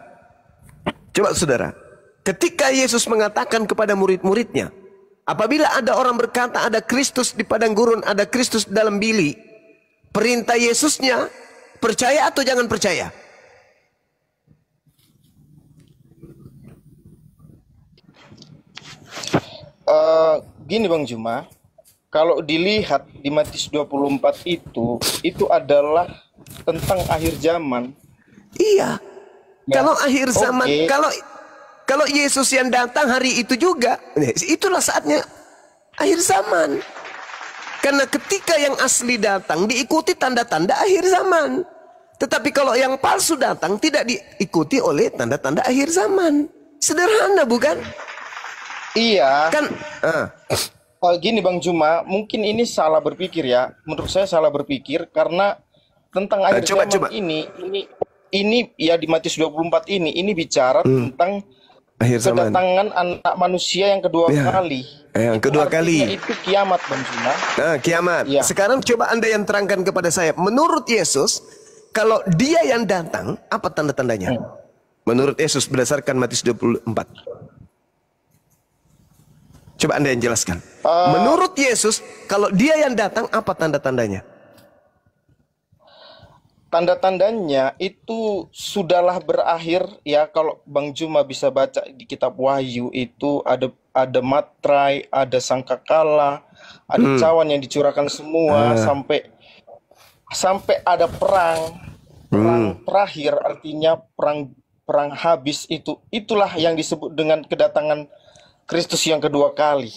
saudara. Ketika Yesus mengatakan kepada murid-muridnya, apabila ada orang berkata ada Kristus di padang gurun, ada Kristus dalam bilik, perintah Yesusnya, percaya atau jangan percaya? Gini Bang Juma, kalau dilihat di Matius 24 itu adalah tentang akhir zaman. Iya. Ya. Kalau akhir zaman, kalau Yesus yang datang hari itu juga, itulah saatnya akhir zaman. Karena ketika yang asli datang diikuti tanda-tanda akhir zaman. Tetapi kalau yang palsu datang tidak diikuti oleh tanda-tanda akhir zaman. Sederhana bukan? Iya. Kan Gini Bang Juma, mungkin ini salah berpikir ya. Menurut saya salah berpikir karena tentang akhir zaman ini ya di Matius 24 ini bicara tentang akhir zaman. Kedatangan anak manusia yang kedua kali. Yang kedua kali. Itu kiamat Bang Juma. Nah, kiamat. Ya. Sekarang coba Anda yang terangkan kepada saya. Menurut Yesus, kalau dia yang datang, apa tanda-tandanya? Menurut Yesus berdasarkan Matius 24. Coba Anda yang jelaskan. Menurut Yesus, kalau dia yang datang, apa tanda-tandanya? Tanda-tandanya itu sudahlah berakhir ya. Kalau Bang Juma bisa baca di kitab Wahyu itu ada matrai, ada sangkakala, ada cawan yang dicurahkan semua sampai ada perang terakhir, artinya perang habis. Itulah yang disebut dengan kedatangan Kristus yang kedua kali.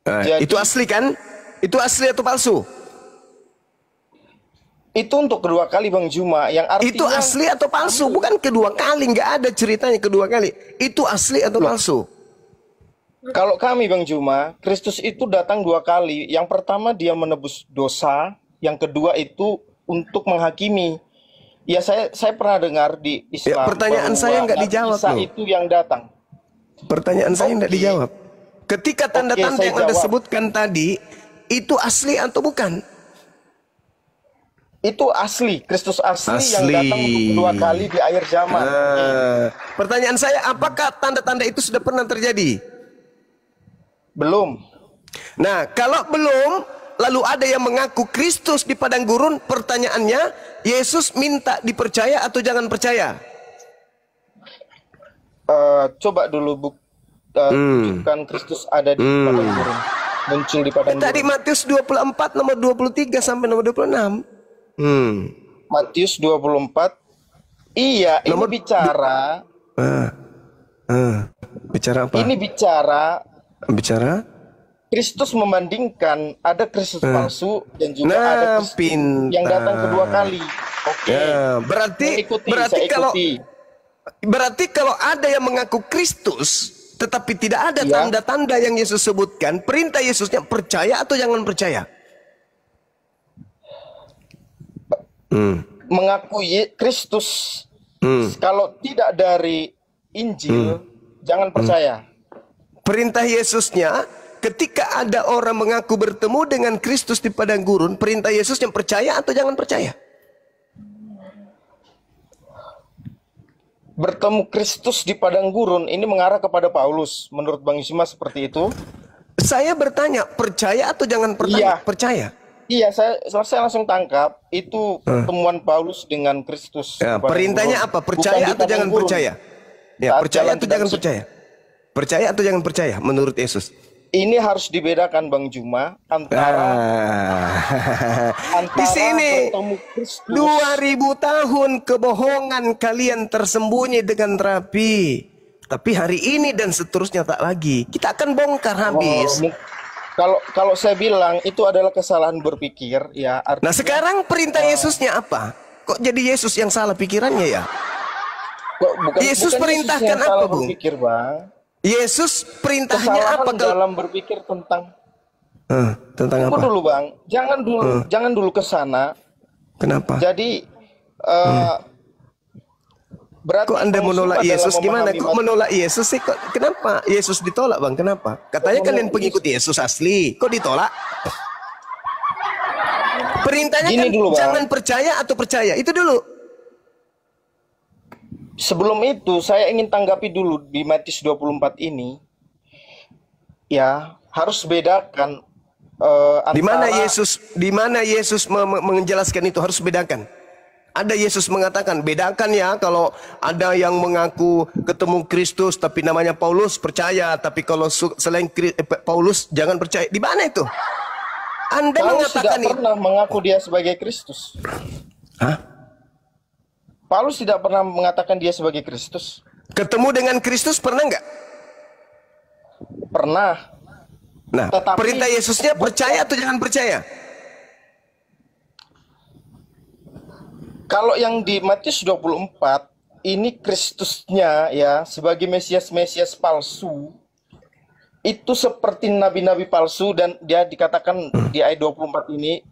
Jadi, itu asli kan? Itu asli atau palsu? Itu untuk kedua kali Bang Juma, yang artinya itu asli atau palsu? Bukan kedua kali, nggak ada ceritanya kedua kali. Itu asli atau palsu? Kalau kami Bang Juma, Kristus itu datang dua kali. Yang pertama dia menebus dosa, yang kedua itu untuk menghakimi. Ya saya pernah dengar di Islam. Ya, pertanyaan saya nggak dijawab Isa itu yang datang. Pertanyaan saya nggak dijawab. Ketika tanda-tanda yang Anda sebutkan tadi, itu asli atau bukan? Itu asli, Kristus asli yang datang untuk kedua kali di akhir zaman. Pertanyaan saya, apakah tanda-tanda itu sudah pernah terjadi? Belum. Nah, kalau belum, lalu ada yang mengaku Kristus di padang gurun, pertanyaannya, Yesus minta dipercaya atau jangan percaya? Coba dulu tunjukkan Kristus ada di padang gurun. Muncul di padang gurun. Tadi Matius 24 nomor 23 sampai nomor 26. Matius 24. Iya, nomor ini bicara. Bicara apa? Ini bicara Kristus membandingkan ada Kristus palsu dan juga ada Kristus yang datang kedua kali. Oke. Berarti kalau ada yang mengaku Kristus tetapi tidak ada tanda-tanda yang Yesus sebutkan, perintah Yesusnya percaya atau jangan percaya? Mengakui Kristus kalau tidak dari Injil jangan percaya. Perintah Yesusnya ketika ada orang mengaku bertemu dengan Kristus di padang gurun, perintah Yesusnya percaya atau jangan percaya? Bertemu Kristus di padang gurun ini mengarah kepada Paulus. Menurut Bang Isma seperti itu? Saya bertanya, percaya atau jangan percaya? Iya, saya langsung tangkap itu pertemuan Paulus dengan Kristus. Ya, perintahnya apa? Percaya atau jangan percaya? Ya, percaya atau jangan percaya? Percaya atau jangan percaya menurut Yesus? Ini harus dibedakan Bang Juma antara di sini 2000 tahun kebohongan kalian tersembunyi dengan rapi. Tapi hari ini dan seterusnya tak lagi. Kita akan bongkar habis. Kalau saya bilang itu adalah kesalahan berpikir ya. Artinya, nah sekarang perintah Yesusnya apa? Kok jadi Yesus yang salah pikirannya ya? Yesus perintahkan apa, Bung? Berpikir, Bang. Yesus perintahnya apa dalam berpikir tentang apa? Dulu Bang, jangan dulu ke sana. Kenapa? Jadi berarti kok Anda menolak Yesus gimana? Kok menolak Yesus sih? Kenapa Yesus ditolak Bang? Kenapa? Katanya kalian pengikut Yesus asli. Kok ditolak? Perintahnya kan dulu, jangan percaya atau percaya. Itu dulu. Sebelum itu saya ingin tanggapi dulu di Matius 24 ini. Ya, harus bedakan antara di mana Yesus menjelaskan itu harus bedakan. Ada Yesus mengatakan bedakan ya, kalau ada yang mengaku ketemu Kristus tapi namanya Paulus percaya, tapi kalau selain Paulus jangan percaya. Di mana itu? Anda Paulus mengatakan tidak pernah mengaku dia sebagai Kristus. Hah? Paulus tidak pernah mengatakan dia sebagai Kristus. Ketemu dengan Kristus pernah nggak? Pernah. Nah, Tetapi perintah Yesusnya percaya atau jangan percaya? kalau yang di Matius 24 ini Kristusnya ya sebagai Mesias palsu itu seperti nabi-nabi palsu, dan dia dikatakan di ayat 24 ini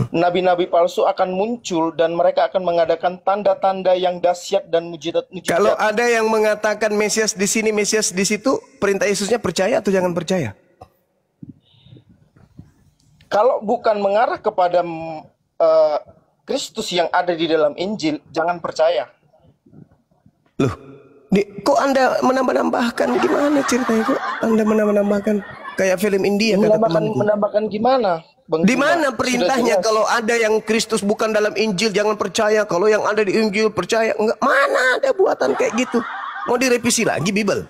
nabi-nabi palsu akan muncul dan mereka akan mengadakan tanda-tanda yang dahsyat dan mujizat-mujizat. Kalau ada yang mengatakan Mesias di sini, Mesias di situ, perintah Yesusnya percaya atau jangan percaya? Kalau bukan mengarah kepada Kristus yang ada di dalam Injil, jangan percaya. Loh, kok Anda menambah-nambahkan gimana ceritanya? Kok Anda menambah-nambahkan kayak film India kata temanku? Menambahkan gimana? Bang Di Juma? mana perintahnya kalau ada yang Kristus bukan dalam Injil jangan percaya, kalau yang ada di Injil percaya? Enggak, mana ada buatan kayak gitu? Mau direvisi lagi Bible?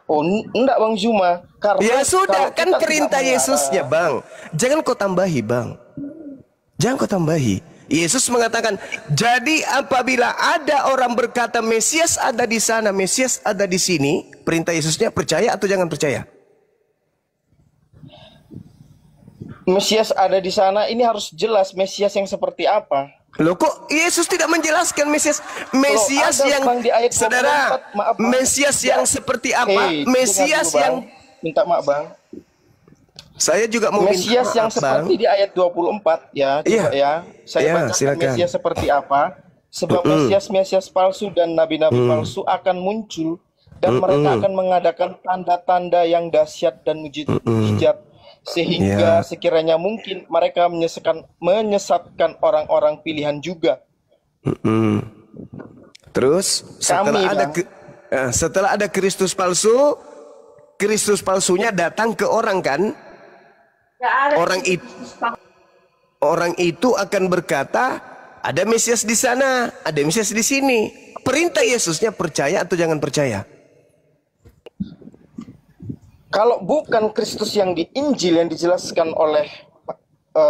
Oh, enggak Bang Juma. Karena Ya sudah, kalau kan kita perintah tidak Yesusnya, Bang. Jangan kau tambahi, Bang. Jangan kau tambahi. Yesus mengatakan, jadi apabila ada orang berkata Mesias ada di sana, Mesias ada di sini, perintah Yesusnya percaya atau jangan percaya? Mesias ada di sana, ini harus jelas Mesias yang seperti apa. Loh, kok Yesus tidak menjelaskan Mesias? Mesias ada, yang, Bang, di ayat 24, saudara, maaf, Bang. Mesias yang seperti apa? Mesias dulu, Bang. yang, minta maaf Bang. saya juga mau Mesias minta yang maaf, seperti Bang. di ayat 24 ya, coba ya. Saya bacakan silakan. Mesias seperti apa. Sebab Mesias palsu dan nabi-nabi palsu akan muncul dan mereka akan mengadakan tanda-tanda yang dahsyat dan mujizat sehingga sekiranya mungkin mereka menyesatkan orang-orang pilihan juga. Terus setelah ada Kristus palsu, Kristus palsunya datang ke orang kan? Orang itu akan berkata, ada Mesias di sana, ada Mesias di sini. Perintah Yesusnya percaya atau jangan percaya? Kalau bukan Kristus yang di Injil yang dijelaskan oleh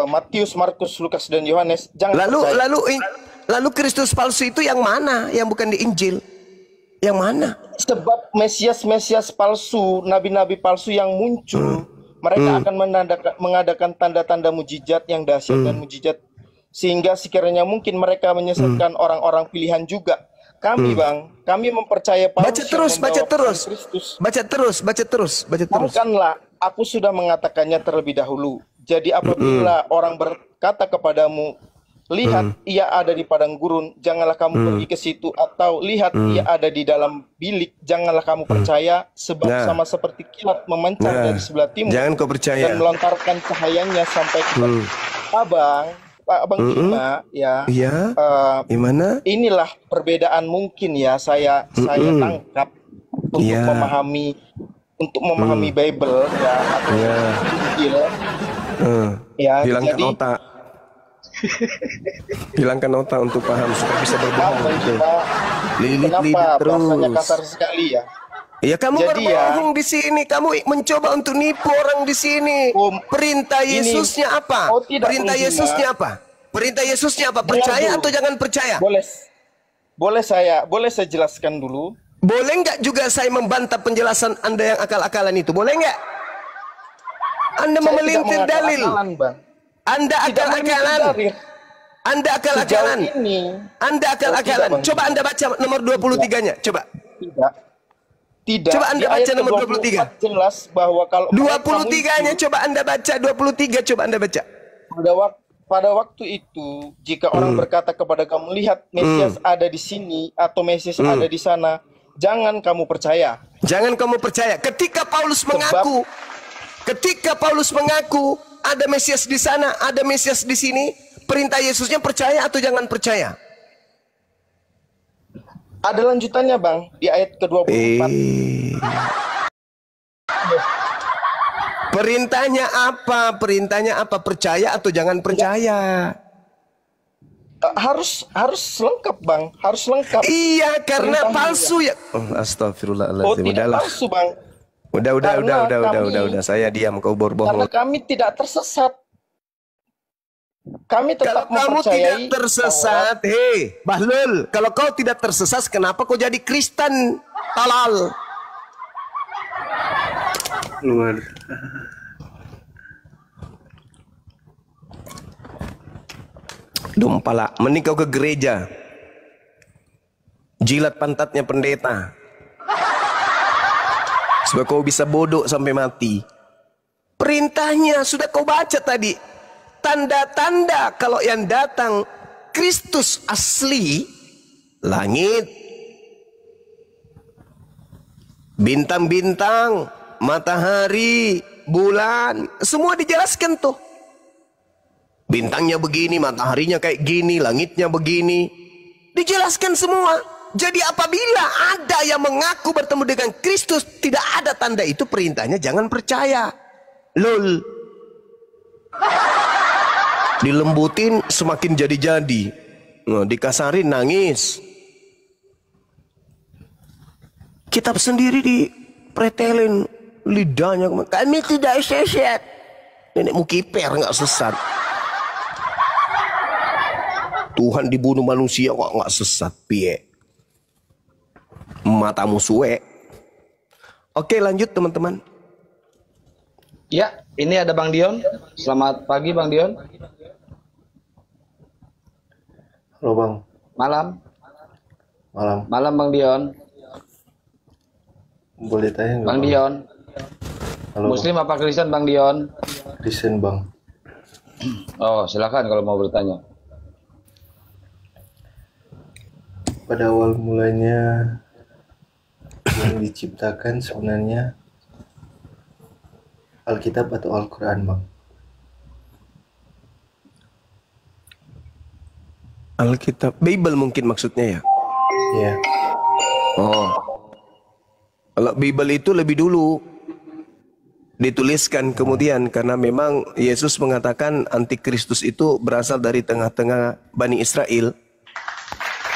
Matius, Markus, Lukas, dan Yohanes, jangan percaya. Lalu Kristus palsu itu yang mana? Yang bukan di Injil? Yang mana? Sebab Mesias palsu, nabi-nabi palsu yang muncul, mereka akan mengadakan tanda-tanda mujizat yang dahsyat dan mujizat sehingga sekiranya mungkin mereka menyesatkan orang-orang pilihan juga. Kami Bang, kami mempercaya Paulus baca terus. Baca terus. Bukanlah, aku sudah mengatakannya terlebih dahulu. Jadi apabila orang berkata kepadamu, lihat ia ada di padang gurun, janganlah kamu pergi ke situ, atau lihat ia ada di dalam bilik, janganlah kamu percaya, sebab sama seperti kilat memancar dari sebelah timur, jangan kau percaya, dan melontarkan cahayanya sampai ke Abang Juma ya. Gimana? Inilah perbedaan mungkin ya saya tangkap untuk memahami Bible ya atau Injil. Hilangkan otak. Hilangkan otak untuk paham supaya bisa berbohong. Kenapa bahasanya kasar sekali ya? Ya kamu berbohong di sini, kamu mencoba untuk nipu orang di sini. Perintah Yesusnya apa? Perintah Yesusnya apa? Perintah Yesusnya apa? Percaya atau jangan percaya? Boleh saya jelaskan dulu. Boleh nggak juga saya membantah penjelasan Anda yang akal-akalan itu? Boleh nggak? Anda memelintir dalil. Anda akal-akalan. Anda akal-akalan. Anda akal-akalan. Coba Anda baca nomor 23-nya. Coba. Tidak. Coba Anda baca nomor 23. Jelas bahwa kalau 23-nya coba Anda baca, 23 coba Anda baca. Pada waktu itu jika orang berkata kepada kamu, lihat Mesias ada di sini atau Mesias ada di sana, jangan kamu percaya. Jangan kamu percaya. Ketika Paulus mengaku ada Mesias di sana, ada Mesias di sini, perintah Yesusnya percaya atau jangan percaya? Ada lanjutannya Bang, di ayat ke-24. Perintahnya apa? Perintahnya apa? Percaya atau jangan percaya? Harus lengkap Bang, harus lengkap. Iya, karena palsu ya. Astagfirullahaladzim. Tidak palsu Bang. Udah. Saya diam, kau berbohong. Karena kami tidak tersesat. Kami Kalau tetap kamu tidak mempercayai tersesat, hei, Bahlul, kalau kau tidak tersesat, kenapa kau jadi Kristen? Talal. Luar. Dumpala, mending kau ke gereja. Jilat pantatnya pendeta. Supaya kau bisa bodoh sampai mati. Perintahnya sudah kau baca tadi. Tanda-tanda kalau yang datang Kristus asli, langit, bintang-bintang, matahari, bulan, semua dijelaskan tuh. Bintangnya begini, mataharinya kayak gini, langitnya begini. Dijelaskan semua. Jadi apabila ada yang mengaku bertemu dengan Kristus, tidak ada tanda itu, perintahnya jangan percaya. Lol. Dilembutin semakin jadi-jadi. Nah, dikasarin nangis. Kitab sendiri dipretelin lidahnya. Kami tidak sesat. Nenek mukiper nggak sesat. Tuhan dibunuh manusia kok nggak sesat, piye? Matamu suwe. Oke, lanjut teman-teman. Ya, ini ada Bang Dion. Selamat pagi Bang Dion. Halo Bang. Malam. Malam. Malam Bang Dion. Boleh tanya nggak Bang Dion. Halo, Muslim apa Kristen Bang Dion? Kristen Bang. Oh, silakan kalau mau bertanya. Pada awal mulanya yang diciptakan sebenarnya Alkitab atau Al-Quran Bang? Alkitab, Bible mungkin maksudnya ya? Iya. Oh, kalau Bible itu lebih dulu dituliskan kemudian, karena memang Yesus mengatakan antikristus itu berasal dari tengah-tengah Bani Israel.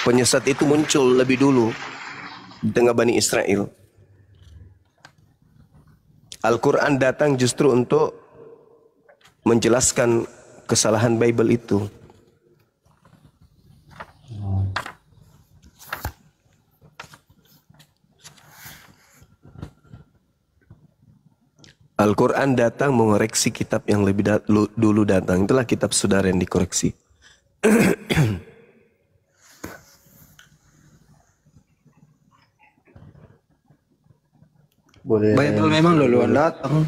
Penyesat itu muncul lebih dulu di tengah Bani Israel. Al-Quran datang justru untuk menjelaskan kesalahan Bible itu. Al-Quran datang mengoreksi kitab yang lebih dulu datang. Itulah kitab saudara yang dikoreksi. Boleh. Bible memang duluan datang.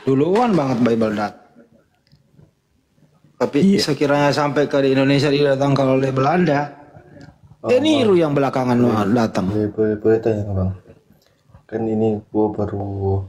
Duluan banget Bible datang. Tapi sekiranya sampai ke Indonesia didatangkan oleh Belanda, niru yang belakangan datang. Boleh tanya Bang. Kan ini gua baru